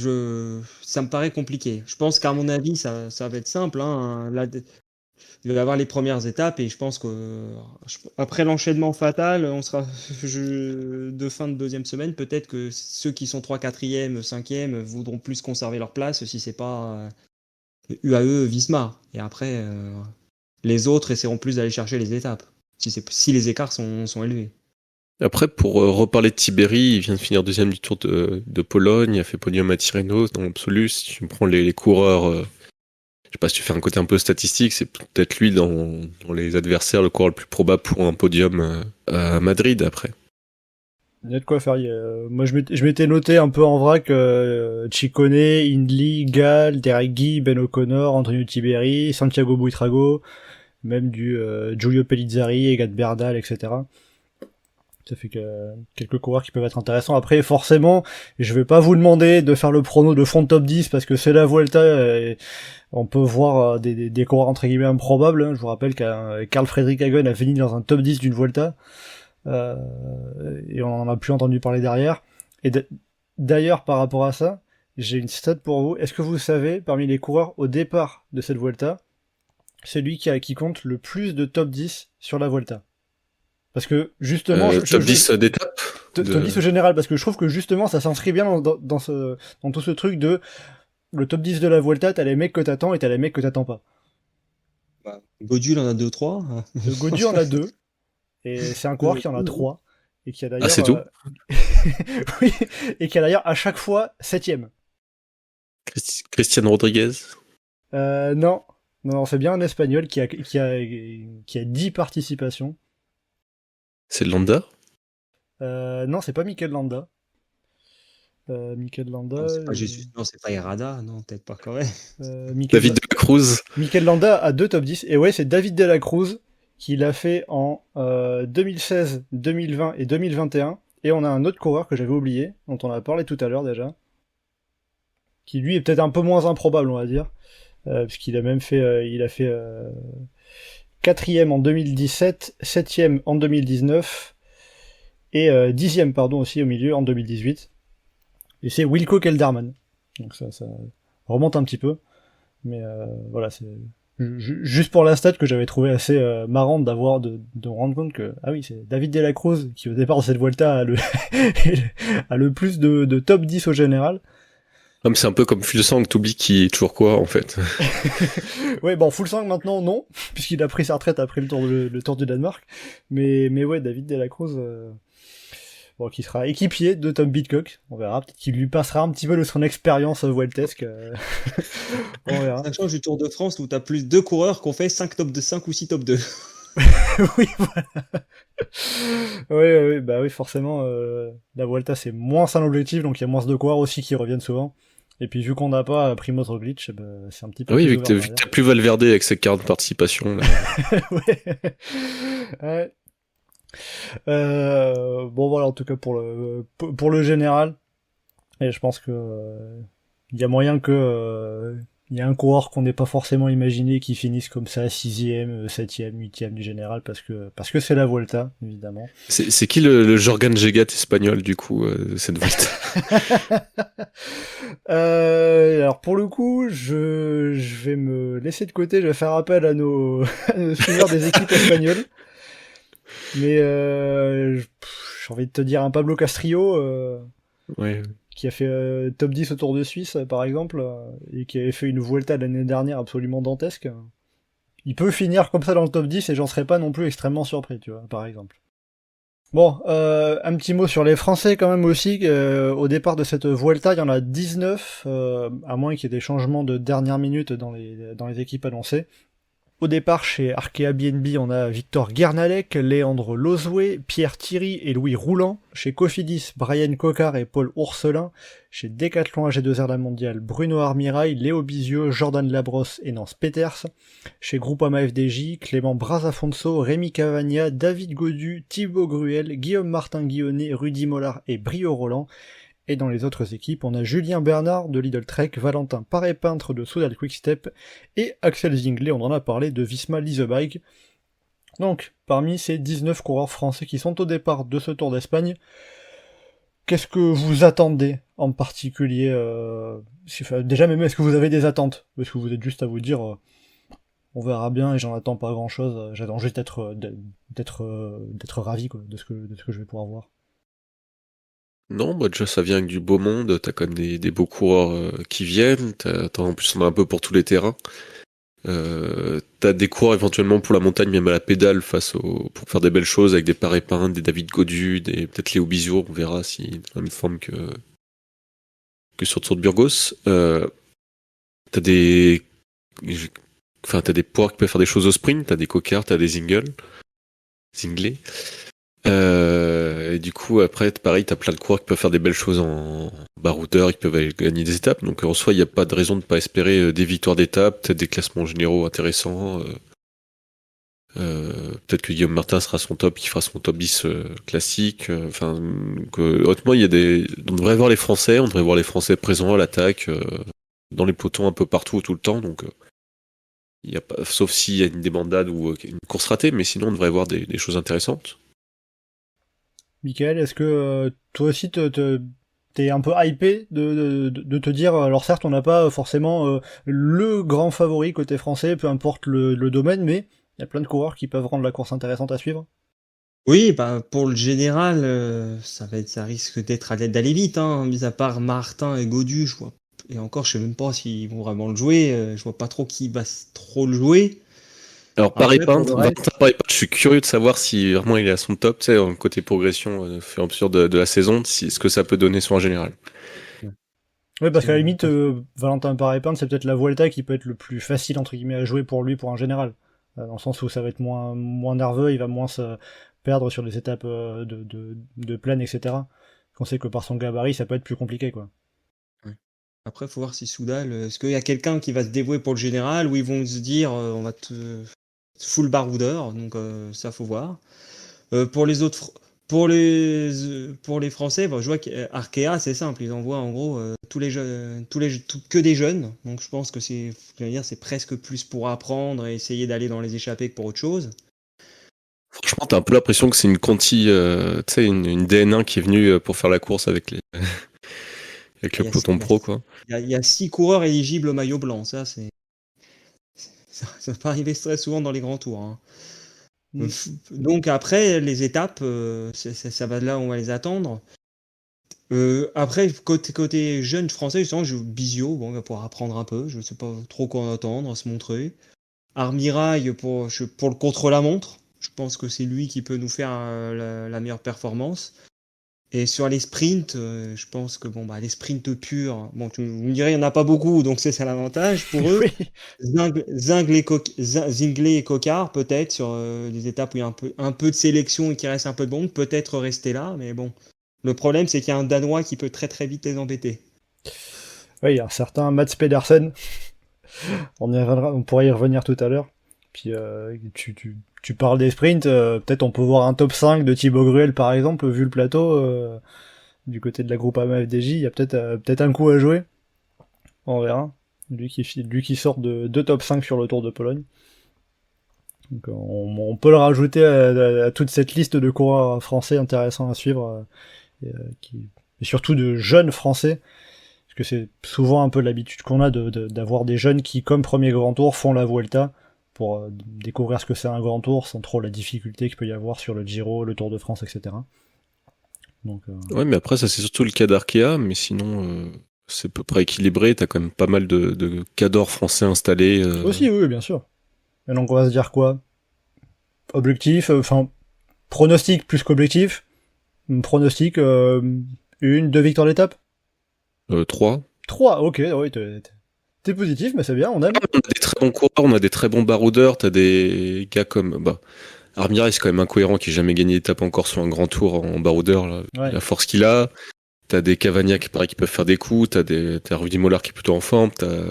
ça me paraît compliqué. Je pense qu'à mon avis, ça va être simple. Hein. Là, il va y avoir les premières étapes et je pense que après l'enchaînement fatal, on sera de fin de deuxième semaine. Peut-être que ceux qui sont 3, 4e, 5e voudront plus conserver leur place si c'est pas UAE, Visma. Et après, les autres essaieront plus d'aller chercher les étapes si les écarts sont élevés. Après, pour reparler de Tiberi, il vient de finir deuxième du Tour de Pologne, il a fait podium à Tirreno, dans l'absolu. Si tu prends les coureurs, je sais pas si tu fais un côté un peu statistique, c'est peut-être lui dans les adversaires le coureur le plus probable pour un podium à Madrid après. Il y a de quoi faire. Moi, je m'étais noté un peu en vrac Ciccone, Hindley, Gall, Derek Guy, Ben O'Connor, Antonio Tiberi, Santiago Buitrago, même du Giulio Pellizzari, Egan Bernal, etc. Ça fait que quelques coureurs qui peuvent être intéressants. Après, forcément, je vais pas vous demander de faire le prono de fond de top 10 parce que c'est la Vuelta et on peut voir des coureurs entre guillemets improbables. Hein. Je vous rappelle Carl Fredrik Hagen a fini dans un top 10 d'une Vuelta. Et on en a plus entendu parler derrière. Et d'ailleurs, par rapport à ça, j'ai une stat pour vous. Est-ce que vous savez, parmi les coureurs au départ de cette Vuelta, celui qui compte le plus de top 10 sur la Vuelta? Parce que justement, top 10 d'étape top 10 au général, parce que je trouve que justement ça s'inscrit bien dans tout ce truc de le top 10 de la Vuelta, t'as les mecs que t'attends et t'as les mecs que t'attends pas. Bah, Godul en a 2-3. Le Gaudu en a 2, et c'est un coureur qui en a 3, et qui a d'ailleurs... Ah, c'est tout oui, et qui a d'ailleurs à chaque fois 7ème. Christian Rodriguez. Non, c'est bien un Espagnol qui a 10 participations. C'est Landa. Non, c'est pas Mikel Landa. Mikel Landa... Non, c'est pas Jésus. Non, c'est pas Herrada. Non, peut-être pas quand même. David de la Cruz. Mikel Landa a 2 top 10. Et ouais, c'est David de la Cruz qui l'a fait en 2016, 2020 et 2021. Et on a un autre coureur que j'avais oublié, dont on a parlé tout à l'heure déjà, qui lui est peut-être un peu moins improbable, on va dire, puisqu'il a même fait, il a fait 4ème en 2017, 7ème en 2019 et 10ème pardon aussi au milieu en 2018. Et c'est Wilco Kelderman. Donc ça remonte un petit peu, mais voilà, c'est juste pour la stat que j'avais trouvé assez marrante de me rendre compte que ah oui, c'est David de la Cruz qui au départ de cette Vuelta a le plus de top 10 au général. Ah, mais c'est un peu comme Fulsang, t'oublies qui est toujours quoi en fait. Ouais, bon, Fulsang maintenant non, puisqu'il a pris sa retraite après le tour du Danemark. Mais ouais, David de la Cruz, bon, qui sera équipier de Tom Pidcock. On verra, peut-être qu'il lui passera un petit peu de son expérience vueltesque. On verra. Ça change du Tour de France où t'as plus 2 coureurs qui ont fait 5 top de 5 ou 6 top 2. Oui, voilà. Oui, bah oui, forcément, la Vuelta c'est moins un objectif, donc il y a moins de coureurs aussi qui reviennent souvent. Et puis vu qu'on n'a pas Primoz Roglic, bah, c'est un petit peu Oui, plus vu que t'as plus Valverde avec ses cartes de participation. Là. Ouais. Bon voilà, en tout cas pour le général, et je pense que il y a moyen que il y a un coureur qu'on n'est pas forcément imaginé qui finisse comme ça, 6ème, 7ème, 8ème du général, parce que c'est la Vuelta, évidemment. C'est qui le Jorgan Gegat espagnol, du coup, cette Vuelta? Alors pour le coup, je vais me laisser de côté, je vais faire appel à nos, à nos suiveurs des équipes espagnoles. Mais j'ai envie de te dire un Pablo Castrillo, Ouais. qui a fait top 10 au Tour de Suisse, par exemple, et qui avait fait une Vuelta l'année dernière absolument dantesque. Il peut finir comme ça dans le top 10 et j'en serais pas non plus extrêmement surpris, tu vois, par exemple. Bon, un petit mot sur les Français quand même aussi. Au départ de cette Vuelta, il y en a 19, à moins qu'il y ait des changements de dernière minute dans les équipes annoncées. Au départ, chez Arkea BNB, on a Victor Guernalec, Léandre Lozoué, Pierre Thierry et Louis Roulant. Chez Cofidis, Brian Cocard et Paul Ourselin. Chez Decathlon AG2R La Mondiale, Bruno Armirail, Léo Bizieux, Jordan Labrosse et Nance Peters. Chez Groupama FDJ, Clément Brasafonso, Rémi Cavagna, David Godu, Thibaut Gruel, Guillaume Martin-Guillonnet, Rudy Mollard et Brio Roland. Et dans les autres équipes, on a Julien Bernard de Lidl Trek, Valentin Paré-Peintre de Soudal Quickstep et Axel Zinglet, on en a parlé, de Visma Leasebike. Donc, parmi ces 19 coureurs français qui sont au départ de ce Tour d'Espagne, qu'est-ce que vous attendez en particulier déjà, même est-ce que vous avez des attentes? Ou est-ce que vous êtes juste à vous dire on verra bien et j'en attends pas grand-chose, j'attends juste d'être ravi quoi, de ce que je vais pouvoir voir. Non, bah déjà ça vient avec du beau monde, t'as quand même des beaux coureurs qui viennent, en plus on a un peu pour tous les terrains. T'as des coureurs éventuellement pour la montagne, même à la pédale, pour faire des belles choses avec des Paré-Peintre, des David Godu, peut-être Léo Bizieux, on verra s'il est dans la même forme que sur le Tour de Burgos. T'as des coureurs qui peuvent faire des choses au sprint, t'as des Cocard, t'as des Zinglet. Et du coup, après, pareil, t'as plein de coureurs qui peuvent faire des belles choses en baroudeur, qui peuvent aller gagner des étapes. Donc, en soi, il n'y a pas de raison de pas espérer des victoires d'étapes, peut-être des classements généraux intéressants. Peut-être que Guillaume Martin sera son top, qui fera son top 10 classique. Honnêtement, on devrait voir les Français, présents à l'attaque, dans les pelotons un peu partout, tout le temps. Donc, il y a pas, sauf s'il y a une débandade ou une course ratée, mais sinon, on devrait voir des choses intéressantes. Michael, est-ce que toi aussi t'es un peu hypé de te dire, alors certes on n'a pas forcément le grand favori côté français, peu importe le domaine, mais il y a plein de coureurs qui peuvent rendre la course intéressante à suivre? Oui, bah pour le général, ça risque d'aller vite, hein. Mis à part Martin et Godu, et encore, je sais même pas s'ils vont vraiment le jouer. Je vois pas trop qui va trop le jouer. Alors, Paré-Peintre, je suis curieux de savoir si vraiment il est à son top, tu sais, en côté progression, au fur et à mesure de la saison, ce que ça peut donner sur un général. Oui, parce qu'à la limite, Valentin Paré-Peintre, c'est peut-être la Vuelta qui peut être le plus facile, entre guillemets, à jouer pour lui, pour un général. Dans le sens où ça va être moins nerveux, il va moins se perdre sur des étapes de plaine, etc. On sait que par son gabarit, ça peut être plus compliqué, quoi. Après, faut voir si Soudal, est-ce qu'il y a quelqu'un qui va se dévouer pour le général, ou ils vont se dire, on va full baroudeur, donc ça faut voir. Pour les autres, pour les Français, je vois qu'Arkea, c'est simple, ils envoient en gros que des jeunes, donc je pense que c'est presque plus pour apprendre et essayer d'aller dans les échappées que pour autre chose. Franchement, t'as un peu l'impression que c'est une Conti, tu sais, une DN1 qui est venue pour faire la course avec le peloton pro, quoi. Il y a 6 coureurs éligibles au maillot blanc, ça va pas arriver très souvent dans les grands tours, hein. Donc après, les étapes, ça va là où on va les attendre. Après, côté jeune français, justement, je Bizieux, il va pouvoir apprendre un peu. Je ne sais pas trop quoi en attendre, se montrer. Armirail pour le contre-la-montre. Je pense que c'est lui qui peut nous faire la meilleure performance. Et sur les sprints, je pense que les sprints purs, vous me direz, il n'y en a pas beaucoup, donc c'est ça l'avantage pour eux. Oui. Zinglet et Cocard, peut-être, sur des étapes où il y a un peu de sélection et qu'il reste un peu de monde, peut-être rester là, mais bon. Le problème, c'est qu'il y a un Danois qui peut très très vite les embêter. Oui, il y a un certain Mats Pedersen. On pourrait y revenir tout à l'heure. Puis tu parles des sprints, peut-être on peut voir un top 5 de Thibaut Gruel par exemple, vu le plateau, du côté de la Groupama FDJ, il y a peut-être un coup à jouer. On verra. Lui qui sort de 2 top 5 sur le Tour de Pologne. Donc on peut le rajouter à toute cette liste de coureurs français intéressants à suivre, et surtout de jeunes français, parce que c'est souvent un peu l'habitude qu'on a d'avoir des jeunes qui, comme premier grand tour, font la Vuelta pour découvrir ce que c'est un grand tour sans trop la difficulté qu'il peut y avoir sur le Giro, le Tour de France, etc. Donc, Ouais, mais après, ça c'est surtout le cas d'Arkea, mais sinon, c'est à peu près équilibré. T'as quand même pas mal de cadors français installés. Aussi, oui, bien sûr. Et donc on va se dire quoi? Objectif, pronostic plus qu'objectif. Pronostic, 1, 2 victoires d'étape? 3. 3, ok, oui, t'es positif, mais c'est bien, on aime. On a des très bons coureurs, on a des très bons baroudeurs. T'as des gars comme Armira, c'est quand même incohérent, qui n'a jamais gagné d'étape encore sur un grand tour en baroudeur. Là. Ouais. La force qu'il a. T'as des Cavagnac pareil qui peuvent faire des coups, t'as Rudy Mollard qui est plutôt en forme, t'as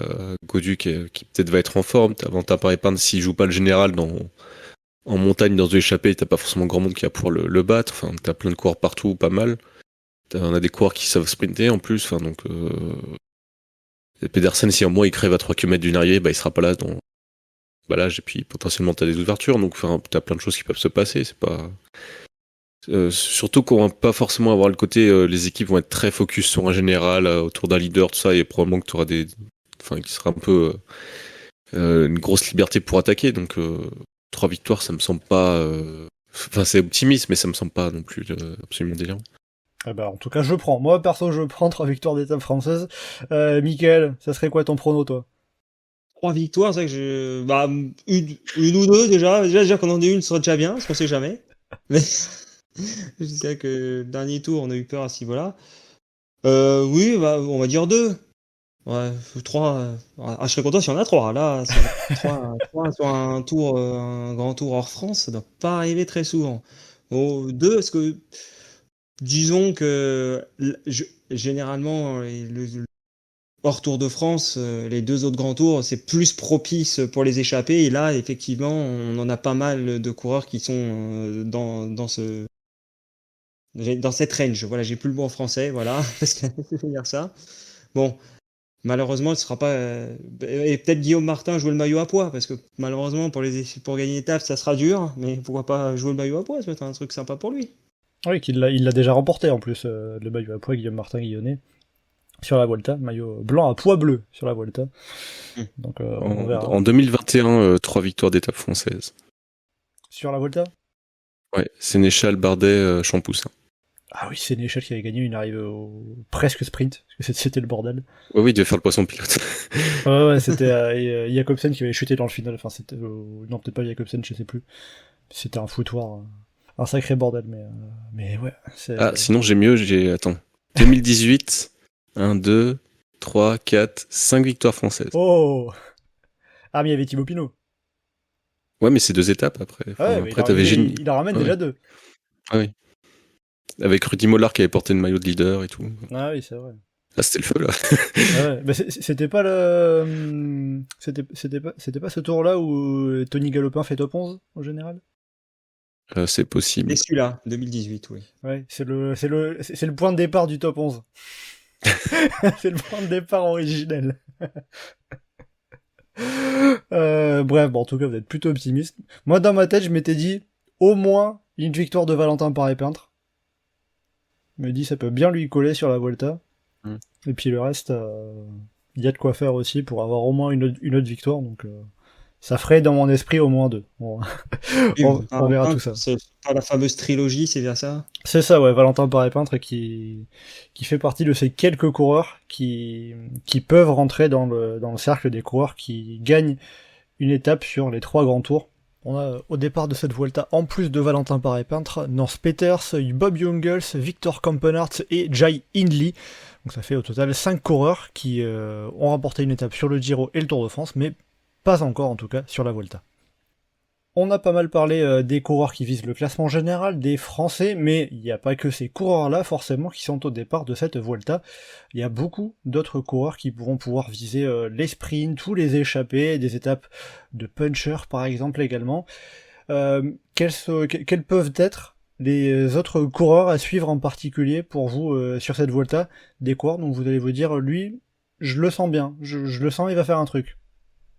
Godu qui peut-être va être en forme, t'as Valentin Paré-Peintre s'il joue pas le général en montagne dans une échappée, t'as pas forcément grand monde qui va pouvoir le battre, enfin t'as plein de coureurs partout, pas mal. On a des coureurs qui savent sprinter en plus, enfin donc Pedersen, si en moins il crève à 3 km d'une arrivée, il sera pas là dans l'âge, et puis potentiellement t'as des ouvertures, donc t'as plein de choses qui peuvent se passer, c'est pas... surtout qu'on va pas forcément avoir le côté les équipes vont être très focus sur un général autour d'un leader, tout ça, et probablement que tu auras qui sera un peu une grosse liberté pour attaquer, donc 3 victoires ça me semble pas c'est optimiste, mais ça me semble pas non plus absolument délirant. En tout cas moi perso je prends 3 victoires d'étape française. Mickaël, ça serait quoi ton prono, toi? 3 victoires, c'est vrai que une ou deux déjà qu'on en ait une, ce serait déjà bien, parce qu'on sait jamais. Mais je sais que le dernier tour, on a eu peur à ce niveau-là. Oui, on va dire 2. Ouais, 3. Je serais content si on a 3. Là, 3 sur un tour, un grand tour hors France, ça doit pas arriver très souvent. 2, parce que disons que généralement, hors Tour de France, les 2 autres grands tours, c'est plus propice pour les échappées. Et là, effectivement, on en a pas mal de coureurs qui sont dans cette range. Voilà, j'ai plus le mot en français, voilà, parce que c'est dire ça. Bon, malheureusement, ce sera pas. Et peut-être Guillaume Martin jouer le maillot à pois, parce que malheureusement, pour gagner l'étape, ça sera dur. Mais pourquoi pas jouer le maillot à pois, ça peut être un truc sympa pour lui. Oui, il l'a déjà remporté en plus, le maillot à pois, Guillaume Martin Guillonnet, sur la Vuelta, maillot blanc à pois bleu sur la Vuelta. Donc on verra. En 2021, 3 victoires d'étape françaises. Sur la Vuelta? Ouais, Sénéchal, Bardet, Champoussin. Ah oui, Sénéchal qui avait gagné une arrivée au presque sprint, parce que c'était le bordel. Oui, il devait faire le poisson pilote. Ouais, c'était Jacobsen qui avait chuté dans le final, enfin c'était... non, peut-être pas Jacobsen, je sais plus. C'était un foutoir, un sacré bordel, mais ouais. Sinon attends. 2018, 1, 2, 3, 4, 5 victoires françaises. Oh! Ah, mais il y avait Thibaut Pinot. Ouais, mais c'est 2 étapes après. Il en ramène déjà 2. Ah oui. Avec Rudy Mollard qui avait porté le maillot de leader et tout. Ah oui, c'est vrai. Ah, c'était le feu, là. Ouais, bah c'était pas le... C'était pas ce tour-là où Tony Galopin fait top 11, en général? C'est possible. Et celui-là, 2018, oui. Ouais, c'est le point de départ du top 11. C'est le point de départ originel. Bref, en tout cas, vous êtes plutôt optimiste. Moi, dans ma tête, je m'étais dit, au moins, une victoire de Valentin Paré-Peintre. Je me dis, ça peut bien lui coller sur la Vuelta. Et puis le reste, il y a de quoi faire aussi pour avoir au moins une autre victoire, donc ça ferait dans mon esprit au moins 2. On verra tout ça. C'est pas la fameuse trilogie, c'est bien ça? C'est ça, ouais, Valentin Paré-Peintre qui fait partie de ces quelques coureurs qui peuvent rentrer dans le cercle des coureurs qui gagnent une étape sur les 3 grands tours. On a au départ de cette Vuelta, en plus de Valentin Paré-Peintre, Nance Peters, Bob Jungels, Victor Kampenaerts et Jai Hindley. Donc ça fait au total 5 coureurs qui ont remporté une étape sur le Giro et le Tour de France, mais pas encore en tout cas sur la Vuelta. On a pas mal parlé des coureurs qui visent le classement général, des Français, mais il n'y a pas que ces coureurs-là forcément qui sont au départ de cette Vuelta. Il y a beaucoup d'autres coureurs qui vont pouvoir viser les sprints ou les échappées, des étapes de puncher par exemple également. Quels peuvent être les autres coureurs à suivre en particulier pour vous sur cette Vuelta? Des coureurs dont vous allez vous dire, lui, je le sens bien. Je le sens, il va faire un truc.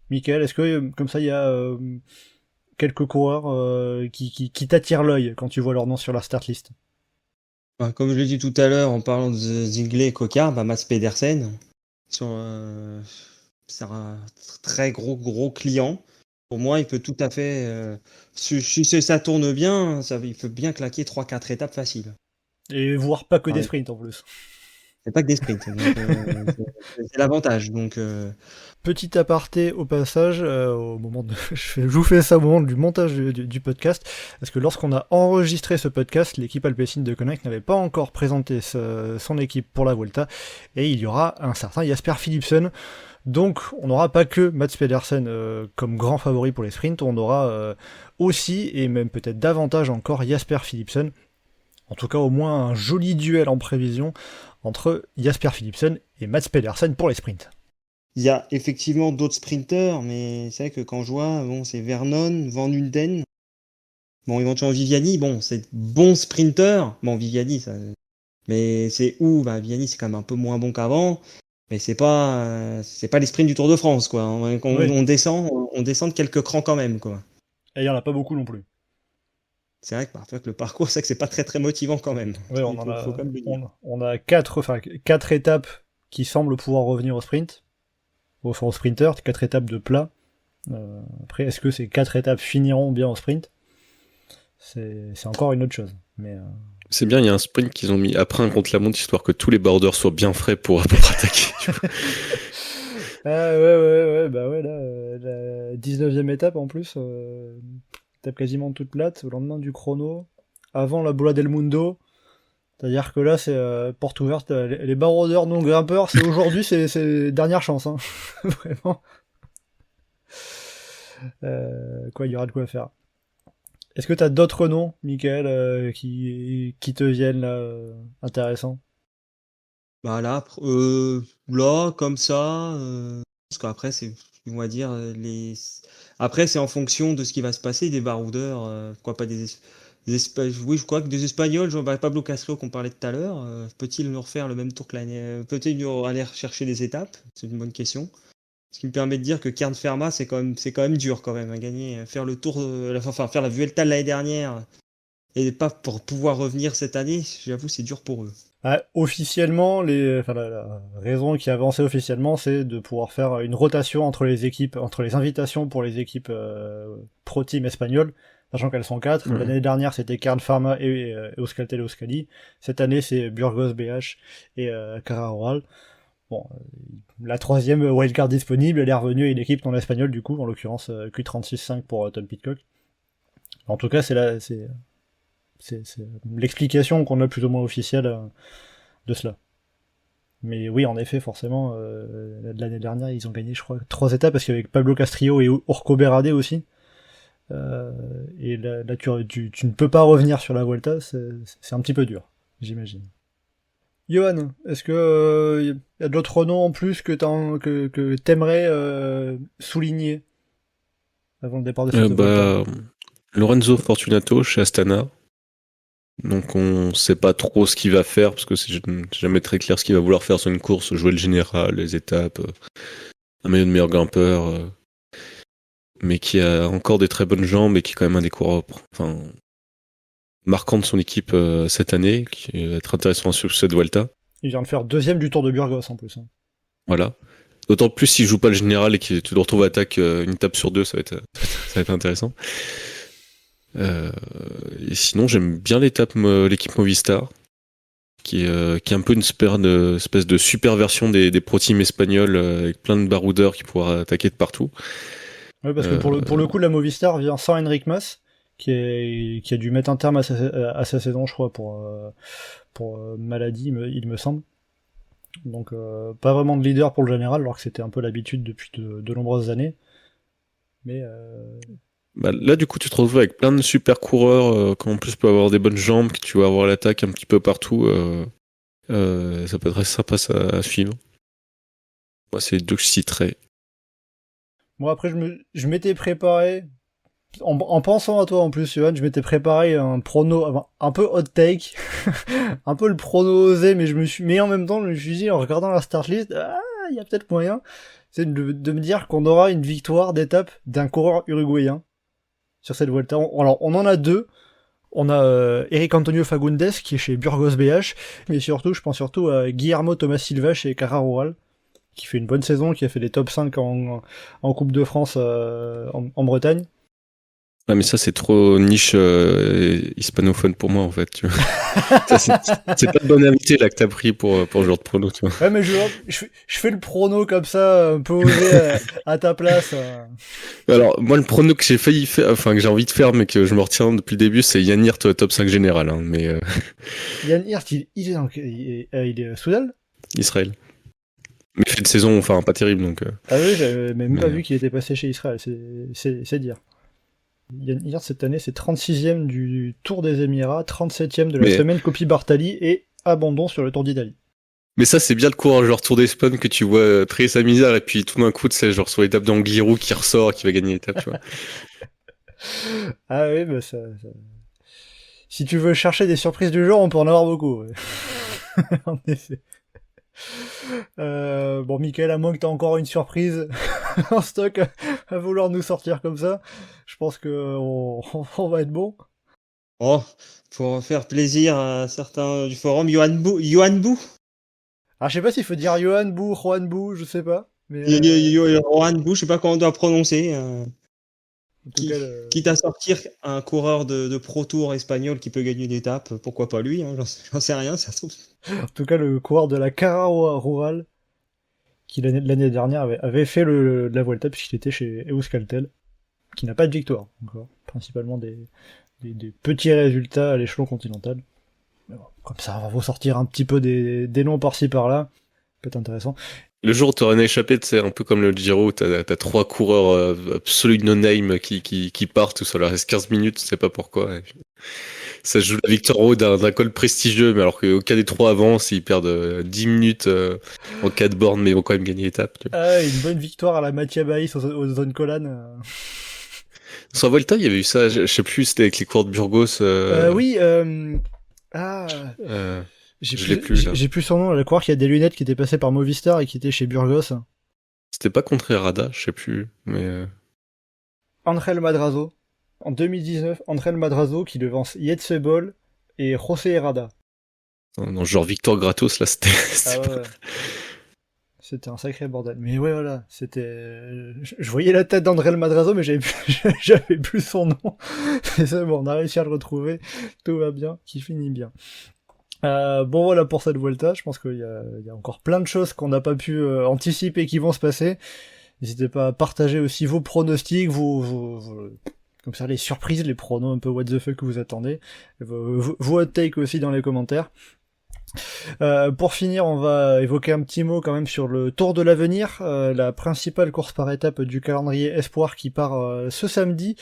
Michael, est-ce que comme ça il y a quelques coureurs qui t'attirent l'œil quand tu vois leur nom sur la start list? Comme je l'ai dit tout à l'heure en parlant de Zingley et Coquard, Mats Pedersen, c'est un très gros client. Pour moi, il peut tout à fait, si ça tourne bien, il peut bien claquer 3-4 étapes faciles. Et voire pas que des sprints en plus. C'est pas que des sprints, donc, c'est l'avantage. Donc, Petit aparté au passage, au moment de, je vous fais ça au moment du montage du podcast, parce que lorsqu'on a enregistré ce podcast, l'équipe Alpecin de Koenig n'avait pas encore présenté son équipe pour la Vuelta, et il y aura un certain Jasper Philipsen. Donc on n'aura pas que Mats Pedersen comme grand favori pour les sprints, on aura aussi, et même peut-être davantage encore, Jasper Philipsen. En tout cas au moins un joli duel en prévision entre Jasper Philipsen et Mats Pedersen pour les sprints. Il y a effectivement d'autres sprinteurs, mais c'est vrai que quand je vois, c'est Vernon, Van Unden, éventuellement Viviani, c'est bon sprinter. Viviani, ça, mais c'est où Viviani, c'est quand même un peu moins bon qu'avant. Mais c'est pas les sprints du Tour de France, quoi. On descend de quelques crans quand même, quoi. Et il y en a pas beaucoup non plus. C'est vrai que parfois que le parcours, c'est que c'est pas très très motivant quand même. Ouais, on a quatre étapes qui semblent pouvoir revenir au sprint, au sprinter, 4 étapes de plat. Après, est-ce que ces 4 étapes finiront bien au sprint? C'est encore une autre chose. Mais c'est bien, il y a un sprint qu'ils ont mis après un contre-la-montre, histoire que tous les boarders soient bien frais pour attaquer. ouais, la 19e étape en plus, étape quasiment toute plate, au lendemain du chrono, avant la Bola del Mundo, c'est-à-dire que là c'est porte ouverte, les baroudeurs non grimpeurs, c'est aujourd'hui, c'est dernière chance, hein. Vraiment. Il y aura de quoi faire. Est-ce que t'as d'autres noms, Michael, qui te viennent là, intéressants? Là, comme ça, parce qu'après on va dire après c'est en fonction de ce qui va se passer des baroudeurs, pourquoi pas oui, je crois que des Espagnols, Pablo Castro qu'on parlait tout à l'heure, peut-il nous refaire le même tour que l'année, peut-il nous aller chercher des étapes? C'est une bonne question. Ce qui me permet de dire que Kern Pharma, c'est quand même dur quand même à gagner, faire le tour, faire la Vuelta de l'année dernière et pas pour pouvoir revenir cette année. J'avoue, c'est dur pour eux. Officiellement, la raison qui est avancée officiellement, c'est de pouvoir faire une rotation entre les équipes, entre les invitations pour les équipes pro team espagnoles, sachant qu'elles sont 4. Mmh. L'année dernière, c'était Kern Pharma et Euskaltel Euskadi. Cette année, c'est Burgos BH et Carraroral. La 3e wildcard disponible, elle est revenue à une équipe non espagnole du coup, en l'occurrence Q36.5 pour Tom Pidcock. En tout cas, c'est l'explication qu'on a plus ou moins officielle de cela. Mais oui, en effet, forcément, l'année dernière, ils ont gagné, je crois, 3 étapes, parce qu'avec Pablo Castrillo et Urco Berade aussi. Et là, tu ne peux pas revenir sur la Vuelta, c'est un petit peu dur, j'imagine. Johan, est-ce que y a d'autres noms en plus que t'aimerais souligner avant le départ de cette Vuelta? Lorenzo Fortunato chez Astana. Donc on sait pas trop ce qu'il va faire, parce que c'est jamais très clair ce qu'il va vouloir faire sur une course, jouer le général, les étapes, un maillot de meilleur grimpeur, mais qui a encore des très bonnes jambes et qui est quand même un des coureurs marquant de son équipe cette année, qui va être intéressant sur cette Vuelta. Il vient de faire 2e du Tour de Burgos en plus. Hein. Voilà. D'autant plus s'il joue pas le général et qu'il te retrouve à attaque une étape sur 2, ça va être intéressant. Et sinon, j'aime bien l'équipe Movistar, qui est un peu une espèce de super version des pro teams espagnols, avec plein de baroudeurs qui pourra attaquer de partout. Ouais, parce que pour le coup, la Movistar vient sans Enric Mas, qui a dû mettre un terme à sa saison, je crois, pour maladie, il me semble. Donc pas vraiment de leader pour le général, alors que c'était un peu l'habitude depuis de nombreuses années. Mais là, du coup, tu te retrouves avec plein de super coureurs qui en plus peuvent avoir des bonnes jambes, que tu vas avoir l'attaque un petit peu partout. Ça peut être très sympa à suivre. Moi, c'est les deux que je citerai. Moi, après, je m'étais préparé, en pensant à toi en plus, Johan, je m'étais préparé un prono un peu hot take, un peu le prono osé, mais en même temps, je me suis dit, en regardant la start list, il y a peut-être moyen, c'est de me dire qu'on aura une victoire d'étape d'un coureur uruguayen sur cette Vuelta. Alors, on en a deux. On a Eric Antonio Fagundes qui est chez Burgos BH, mais surtout, je pense surtout à Guillermo Thomas Silva chez Carrera Rural, qui fait une bonne saison, qui a fait des top 5 en Coupe de France en Bretagne. Ah, mais ça, c'est trop niche hispanophone pour moi, en fait. Tu vois. Ça, c'est pas de bonne invité là que t'as pris pour le genre de prono, tu vois. Ouais, mais je fais le prono comme ça, un peu osé à ta place. Alors, moi, le prono que j'ai failli faire, enfin, que j'ai envie de faire, mais que je me retiens depuis le début, c'est Yann Hirt top 5 général, hein, mais Yann Hirt, il est Soudal Israël. Mais fait de saison, enfin, pas terrible, donc. Ah oui, j'avais même pas vu qu'il était passé chez Israël, c'est dire. Yann Hirt, cette année, c'est 36e du Tour des Émirats, 37e de la semaine Coppi Bartali et abandon sur le Tour d'Italie. Mais ça, c'est bien le coureur genre Tour d'Espagne que tu vois très sa misère et puis tout d'un coup, c'est genre sur l'étape d'Angliru qui ressort, qui va gagner l'étape, tu vois. Ah oui, bah ça... Si tu veux chercher des surprises du genre, on peut en avoir beaucoup. Ouais. En effet. Bon, Michael, à moins que t'aies encore une surprise en stock à vouloir nous sortir comme ça, je pense que on va être bon. Oh, pour faire plaisir à certains du forum, Johan Bou. Ah, je sais pas s'il faut dire Johan Bou, je sais pas. Mais Johan Bou, je sais pas comment on doit prononcer. En tout cas, Quitte à sortir un coureur de Pro Tour espagnol qui peut gagner une étape, pourquoi pas lui, hein, j'en sais rien, ça se trouve. En tout cas, le coureur de la Carrera Rural, qui l'année dernière avait fait la Vuelta puisqu'il était chez Euskaltel, qui n'a pas de victoire encore, principalement des petits résultats à l'échelon continental. Mais bon, comme ça, on va vous sortir un petit peu des noms par-ci par-là, peut-être intéressant. Le jour où t'auras une échappée, c'est un peu comme le Giro, t'as 3 coureurs absolus no-name qui partent, où ça leur reste 15 minutes, tu sais pas pourquoi. Et puis, ça se joue la victoire en haut d'un col prestigieux, mais alors qu'aucun des 3 avancent, ils perdent 10 minutes en 4 bornes, mais ils vont quand même gagner l'étape. Ah, une bonne victoire à la Mattia Baïs aux zones Colan. Sur Volta, il y avait eu ça, je sais plus, c'était avec les coureurs de Burgos. Oui, j'ai plus son nom, le coureur qui a des lunettes qui était passé par Movistar et qui était chez Burgos. C'était pas contre Herrada, je sais plus, mais... Angel Madrazo. En 2019, Angel Madrazo qui devance Yetzebol et José Herrada. Non, genre Victor Gratos, là, c'était... Ah ouais. C'était un sacré bordel. Mais ouais, voilà, c'était... Je voyais la tête d'André Madrazo, mais j'avais plus son nom. Mais c'est bon, on a réussi à le retrouver. Tout va bien, qui finit bien. Bon, voilà pour cette Vuelta. Je pense qu'il y a encore plein de choses qu'on n'a pas pu anticiper qui vont se passer. N'hésitez pas à partager aussi vos pronostics, comme ça, les surprises, les pronos un peu what the fuck que vous attendez. Vos hot takes aussi dans les commentaires. Pour finir, on va évoquer un petit mot quand même sur le Tour de l'Avenir, la principale course par étape du calendrier Espoir qui part ce samedi.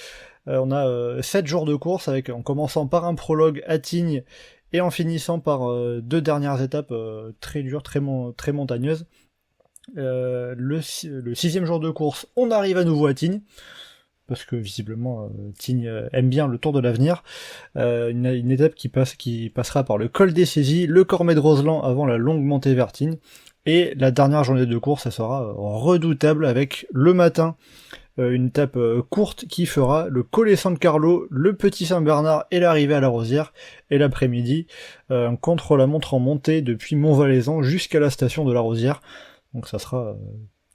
On a 7 jours de course en commençant par un prologue à Tignes et en finissant par 2 dernières étapes très dures, très montagneuses. Le 6e jour de course, on arrive à nouveau à Tignes, parce que visiblement Tignes aime bien le Tour de l'Avenir. Une étape qui passera par le col des Saisies, le Cormet de Roseland avant la longue montée vers Tignes, et la dernière journée de course, ça sera redoutable avec le matin une étape courte qui fera le Colle San Carlo, le Petit Saint-Bernard et l'arrivée à la Rosière, et l'après-midi contre-la-montre en montée depuis Montvalaisan jusqu'à la station de la Rosière. Donc ça sera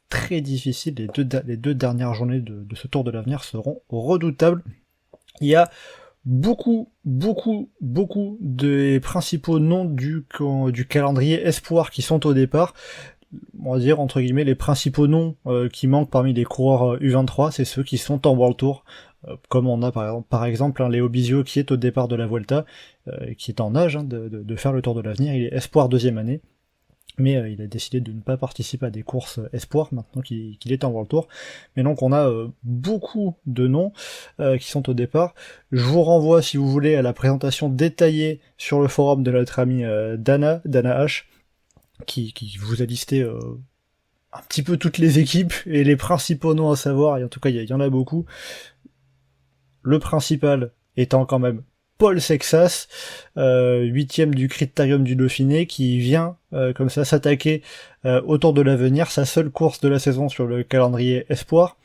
très difficile, les deux dernières journées de ce Tour de l'Avenir seront redoutables. Il y a beaucoup des principaux noms du calendrier Espoir qui sont au départ. On va dire entre guillemets les principaux noms qui manquent parmi les coureurs U23, c'est ceux qui sont en World Tour, comme on a par exemple Léo Bizio qui est au départ de la Vuelta, qui est en âge de faire le Tour de l'Avenir, il est Espoir 2e année. Mais il a décidé de ne pas participer à des courses espoirs maintenant qu'il est en World Tour. Mais donc on a beaucoup de noms qui sont au départ. Je vous renvoie, si vous voulez, à la présentation détaillée sur le forum de notre amie Dana H, qui vous a listé un petit peu toutes les équipes et les principaux noms à savoir, et en tout cas il y en a beaucoup. Le principal étant quand même Paul Sexas, 8e du Critérium du Dauphiné, qui vient comme ça s'attaquer au Tour de l'Avenir, sa seule course de la saison sur le calendrier Espoir.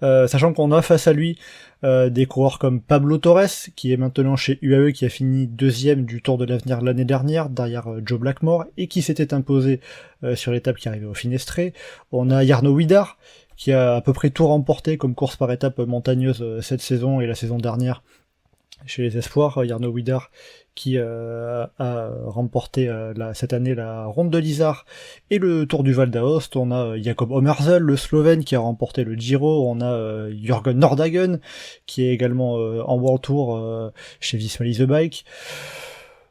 Sachant qu'on a face à lui des coureurs comme Pablo Torres, qui est maintenant chez UAE, qui a fini 2e du Tour de l'Avenir l'année dernière, derrière Joe Blackmore, et qui s'était imposé sur l'étape qui arrivait au Finestré. On a Jarno Widar, qui a à peu près tout remporté comme course par étape montagneuse cette saison et la saison dernière chez les Espoirs. Jarno Widar qui a remporté cette année la Ronde de l'Isère et le Tour du Val d'Aoste. On a Jakob Omerzel, le Slovène, qui a remporté le Giro. On a Jürgen Nordhagen, qui est également en World Tour chez Visma Lease the Bike.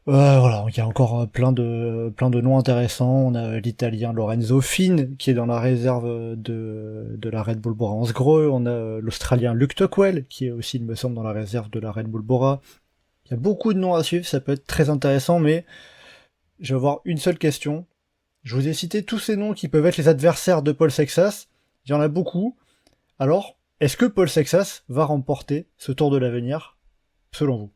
Voilà, il y a encore plein de noms intéressants. On a l'Italien Lorenzo Fin, qui est dans la réserve de la Red Bull Bora Hansgrohe. On a l'Australien Luke Tocqueville, qui est aussi, il me semble, dans la réserve de la Red Bull Bora. Il y a beaucoup de noms à suivre, ça peut être très intéressant, mais je vais avoir une seule question. Je vous ai cité tous ces noms qui peuvent être les adversaires de Paul Sexas. Il y en a beaucoup. Alors, est-ce que Paul Sexas va remporter ce Tour de l'Avenir, selon vous?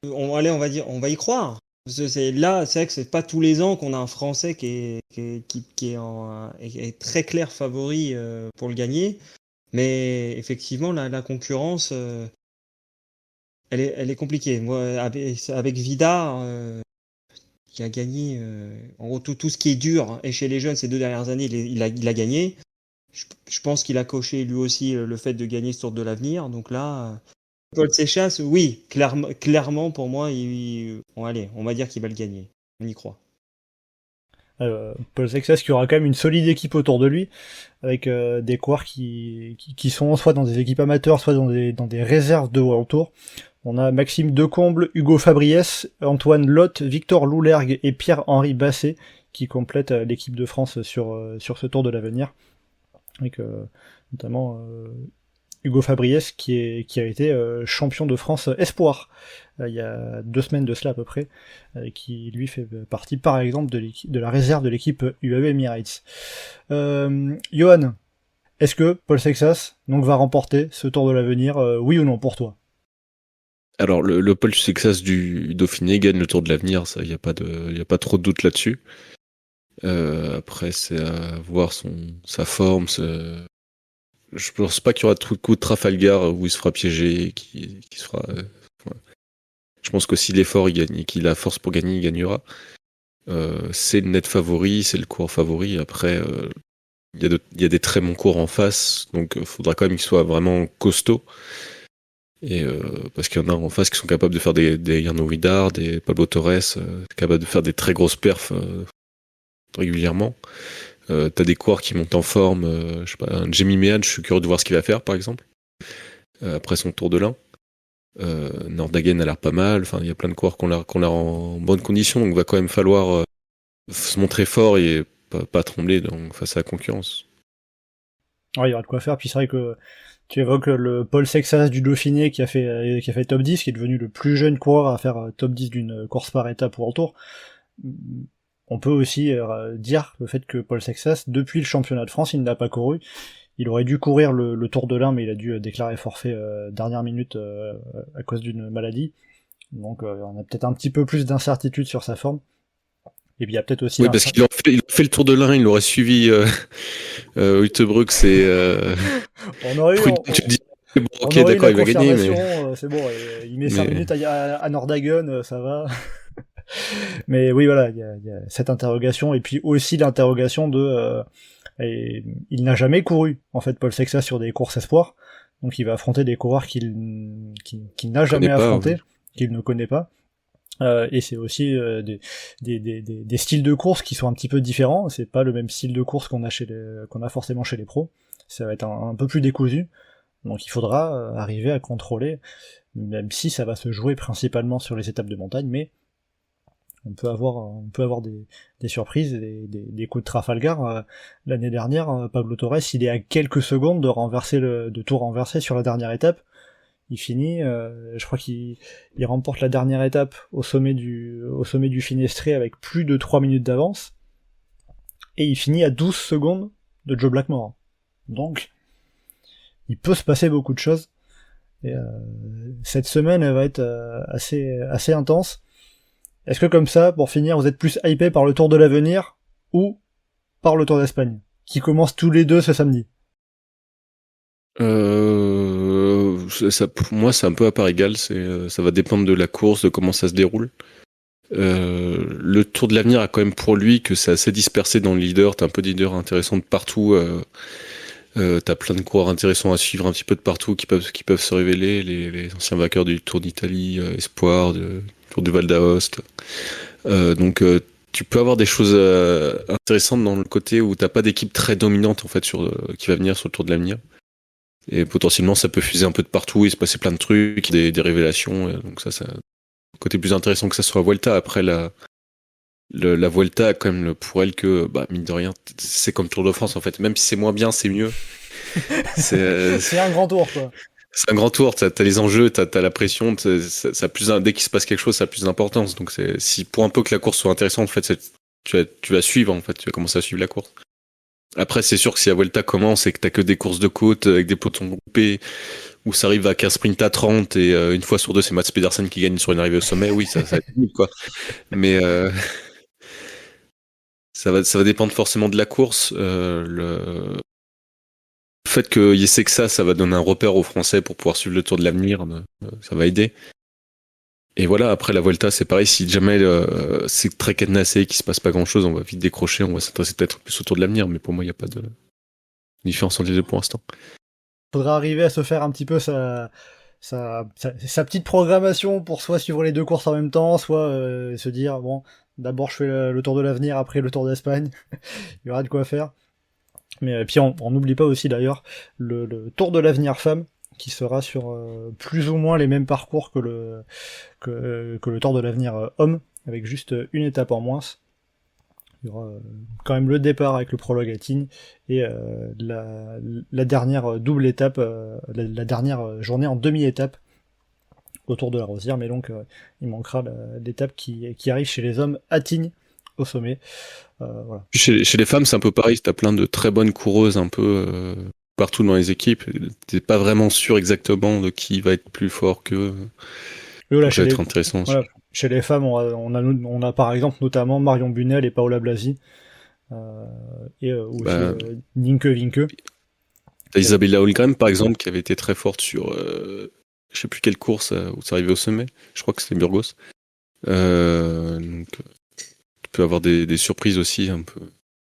On va y croire. C'est vrai que c'est pas tous les ans qu'on a un Français qui est très clair favori pour le gagner. Mais effectivement, la concurrence, elle est compliquée. Moi, avec Vida, qui a gagné, en gros, tout ce qui est dur, et chez les jeunes, ces 2 dernières années, il a gagné. Je pense qu'il a coché lui aussi le fait de gagner ce Tour de l'Avenir. Donc là, Paul Sexas, oui, clairement pour moi, on va dire qu'il va le gagner. On y croit. Paul Sexas qui aura quand même une solide équipe autour de lui, avec des coureurs qui sont soit dans des équipes amateurs, soit dans des réserves de World Tour. On a Maxime Decomble, Hugo Fabriès, Antoine Lotte, Victor Loulergue et Pierre-Henri Basset qui complètent l'équipe de France sur ce Tour de l'Avenir. Avec notamment Hugo Fabriès qui a été champion de France Espoir il y a 2 semaines de cela à peu près, qui lui fait partie par exemple de la réserve de l'équipe UAE Emirates. Johan, est-ce que Paul Sexas donc va remporter ce Tour de l'Avenir, oui ou non pour toi? Alors le Paul Sexas du Dauphiné gagne le Tour de l'Avenir, ça y a pas trop de doute là-dessus. Après c'est à voir sa forme. Je pense pas qu'il y aura trop de coups de Trafalgar où il se fera piéger, qui se fera. Ouais. Je pense que s'il est fort, il gagne, et qu'il a la force pour gagner, il gagnera. C'est le net favori, c'est le coureur favori. Après, il y a des très bons coureurs en face, donc il faudra quand même qu'il soit vraiment costaud. Et parce qu'il y en a en face qui sont capables de faire des Jarno Widar, des Pablo Torres, capables de faire des très grosses perfs régulièrement. T'as des coureurs qui montent en forme, je sais pas, un Jamie Meehan, je suis curieux de voir ce qu'il va faire par exemple, après son Tour de l'Ain. Nordhagen a l'air pas mal, enfin il y a plein de coureurs qu'on a en bonne condition, donc il va quand même falloir se montrer fort et pas trembler face à la concurrence. Ouais, il y aura de quoi faire, puis c'est vrai que tu évoques le Paul Sexas du Dauphiné qui a fait top 10, qui est devenu le plus jeune coureur à faire top 10 d'une course par étape pour un tour. On peut aussi dire le fait que Paul Sexas, depuis le championnat de France, il n'a pas couru. Il aurait dû courir le Tour de l'Ain, mais il a dû déclarer forfait dernière minute à cause d'une maladie. Donc on a peut-être un petit peu plus d'incertitude sur sa forme. Et puis il y a peut-être aussi... Oui, parce qu'il a fait le Tour de l'Ain, il aurait suivi Utebrooks et... On aurait eu... Tu dis, bon, ok, d'accord, il va gagner, mais... C'est bon, il met 5 minutes à Nordhagen, ça va... Mais oui, voilà, il y a cette interrogation, et puis aussi l'interrogation de... il n'a jamais couru, en fait, Paul Sexas sur des courses espoirs, donc il va affronter des coureurs qu'il n'a jamais affrontés, qu'il ne connaît pas, et c'est aussi des styles de course qui sont un petit peu différents, c'est pas le même style de course qu'on a forcément chez les pros, ça va être un peu plus décousu, donc il faudra arriver à contrôler, même si ça va se jouer principalement sur les étapes de montagne, mais on peut avoir des surprises, des coups de Trafalgar. L'année dernière, Pablo Torres, il est à quelques secondes de tout renverser sur la dernière étape. Il finit, je crois qu'il remporte la dernière étape au sommet du Finestré avec plus de 3 minutes d'avance. Et il finit à 12 secondes de Joe Blackmore. Donc, il peut se passer beaucoup de choses. Et cette semaine, elle va être assez intense. Est-ce que comme ça, pour finir, vous êtes plus hypé par le Tour de l'Avenir ou par le Tour d'Espagne, qui commence tous les deux ce samedi? Pour moi, c'est un peu à part égale. Ça va dépendre de la course, de comment ça se déroule. Le Tour de l'Avenir a quand même pour lui que c'est assez dispersé dans le leader. T'as un peu de leader intéressant de partout. T'as plein de coureurs intéressants à suivre un petit peu de partout qui peuvent se révéler. Les anciens vainqueurs du Tour d'Italie, Espoir, du Tour du Val d'Aoste. Donc tu peux avoir des choses intéressantes dans le côté où t'as pas d'équipe très dominante en fait qui va venir sur le Tour de l'Avenir. Et potentiellement ça peut fuser un peu de partout, il se passer plein de trucs, des révélations. Donc ça côté plus intéressant que ça soit Vuelta. Après la Vuelta a quand même pour elle que, mine de rien, c'est comme Tour de France en fait. Même si c'est moins bien, c'est mieux. C'est un grand tour, quoi. C'est un grand tour, t'as les enjeux, t'as la pression, dès qu'il se passe quelque chose, ça a plus d'importance. Donc si pour un peu que la course soit intéressante, en fait, tu vas suivre, en fait, tu vas commencer à suivre la course. Après, c'est sûr que si la Vuelta commence et que t'as que des courses de côte avec des pelotons groupés, où ça arrive à 15 sprints à 30 et une fois sur deux, c'est Mats Pedersen qui gagne sur une arrivée au sommet, oui, ça va être nul, quoi. Mais ça va dépendre forcément de la course. Le fait qu'il y ait ça va donner un repère aux Français pour pouvoir suivre le Tour de l'Avenir, ça va aider. Et voilà, après la Vuelta, c'est pareil, si jamais c'est très cadenassé et qu'il se passe pas grand chose, on va vite décrocher, on va s'intéresser peut-être plus au Tour de l'Avenir, mais pour moi, il n'y a pas de différence entre les deux pour l'instant. Faudra arriver à se faire un petit peu sa petite programmation pour soit suivre les deux courses en même temps, soit se dire, bon, d'abord je fais le Tour de l'Avenir, après le Tour d'Espagne. Il y aura de quoi faire. Mais puis on n'oublie pas aussi d'ailleurs le Tour de l'Avenir Femmes, qui sera sur plus ou moins les mêmes parcours que le Tour de l'Avenir Homme, avec juste une étape en moins. Il y aura quand même le départ avec le prologue à Tignes et la dernière double étape, la dernière journée en demi-étape autour de la Rosière, mais donc il manquera l'étape qui arrive chez les hommes à Tignes au sommet. Voilà. Chez les femmes, c'est un peu pareil, t'as plein de très bonnes coureuses un peu partout dans les équipes, t'es pas vraiment sûr exactement de qui va être plus fort que. Là, ça va être intéressant. Voilà. Chez les femmes, on a par exemple notamment Marion Bunel et Paola Blasi, et aussi Nienke Winke. T'as Isabella Holmgren par exemple qui avait été très forte sur je sais plus quelle course où ça arrivait au sommet, je crois que c'était Burgos. Donc tu peux avoir des surprises aussi un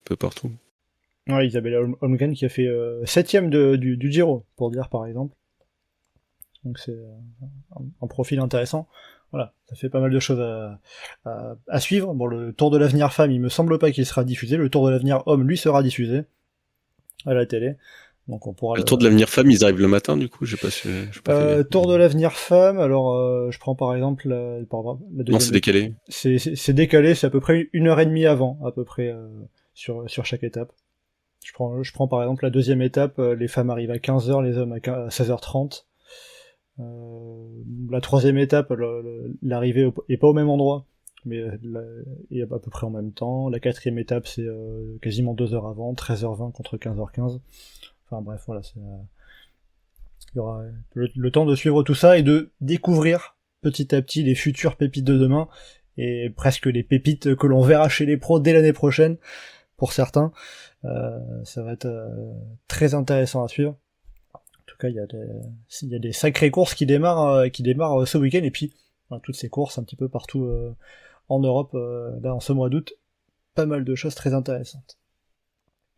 peu partout. Ouais, Isabella Holmgren qui a fait 7ème du Giro, pour dire par exemple. Donc c'est un profil intéressant. Voilà, ça fait pas mal de choses à suivre. Bon, le Tour de l'Avenir Femme, il me semble pas qu'il sera diffusé. Le Tour de l'Avenir Homme, lui, sera diffusé à la télé. Donc on pourra. Le Tour de l'Avenir Femme, ils arrivent le matin, du coup, j'ai pas Tour de l'Avenir Femme, alors je prends par exemple la deuxième. Non, c'est décalé. C'est décalé, c'est à peu près 1h30 avant, à peu près, sur chaque étape. Je prends par exemple la deuxième étape, les femmes arrivent à 15h, les hommes à 16h30. La troisième étape, l'arrivée est pas au même endroit, mais est à peu près en même temps. La quatrième étape, c'est quasiment 2 heures avant, 13h20 contre 15h15. Enfin bref, voilà, il y aura le temps de suivre tout ça et de découvrir petit à petit les futures pépites de demain et presque les pépites que l'on verra chez les pros dès l'année prochaine pour certains. Ça va être très intéressant à suivre. En tout cas, il y a des sacrées courses qui démarrent ce week-end, et puis toutes ces courses un petit peu partout en Europe, là en ce mois d'août, pas mal de choses très intéressantes.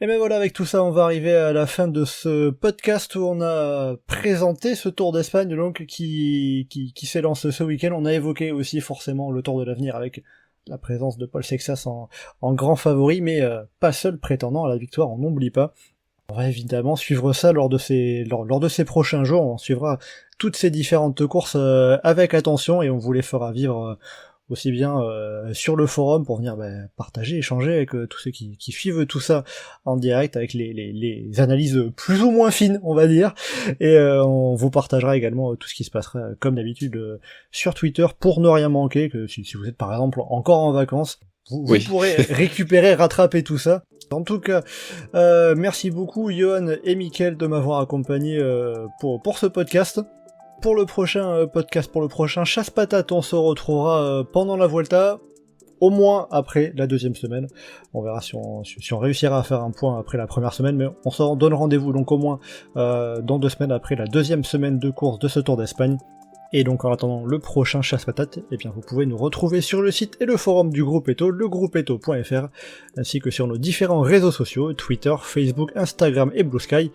Et ben voilà, avec tout ça, on va arriver à la fin de ce podcast où on a présenté ce Tour d'Espagne donc qui s'élance ce week-end. On a évoqué aussi forcément le Tour de l'Avenir avec la présence de Paul Sexas en grand favori, mais pas seul prétendant à la victoire, on n'oublie pas. On va évidemment suivre ça lors de ces prochains jours. On suivra toutes ces différentes courses avec attention et on vous les fera vivre aussi bien sur le forum pour venir partager, échanger avec tous ceux qui suivent tout ça en direct avec les analyses plus ou moins fines, on va dire. Et on vous partagera également tout ce qui se passera comme d'habitude sur Twitter pour ne rien manquer, que si vous êtes par exemple encore en vacances, vous pourrez rattraper tout ça. En tout cas, merci beaucoup Johan et Mickaël de m'avoir accompagné pour ce podcast. pour le prochain podcast, pour le prochain Chasse-Patate, on se retrouvera pendant la Vuelta, au moins après la deuxième semaine. On verra si on réussira à faire un point après la première semaine, mais on s'en donne rendez-vous donc au moins dans 2 semaines après la deuxième semaine de course de ce Tour d'Espagne. Et donc en attendant le prochain Chasse-Patate, eh bien vous pouvez nous retrouver sur le site et le forum du groupe Eto, legroupeeto.fr, ainsi que sur nos différents réseaux sociaux, Twitter, Facebook, Instagram et Blue Sky.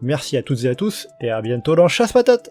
Merci à toutes et à tous, et à bientôt dans Chasse-Patate!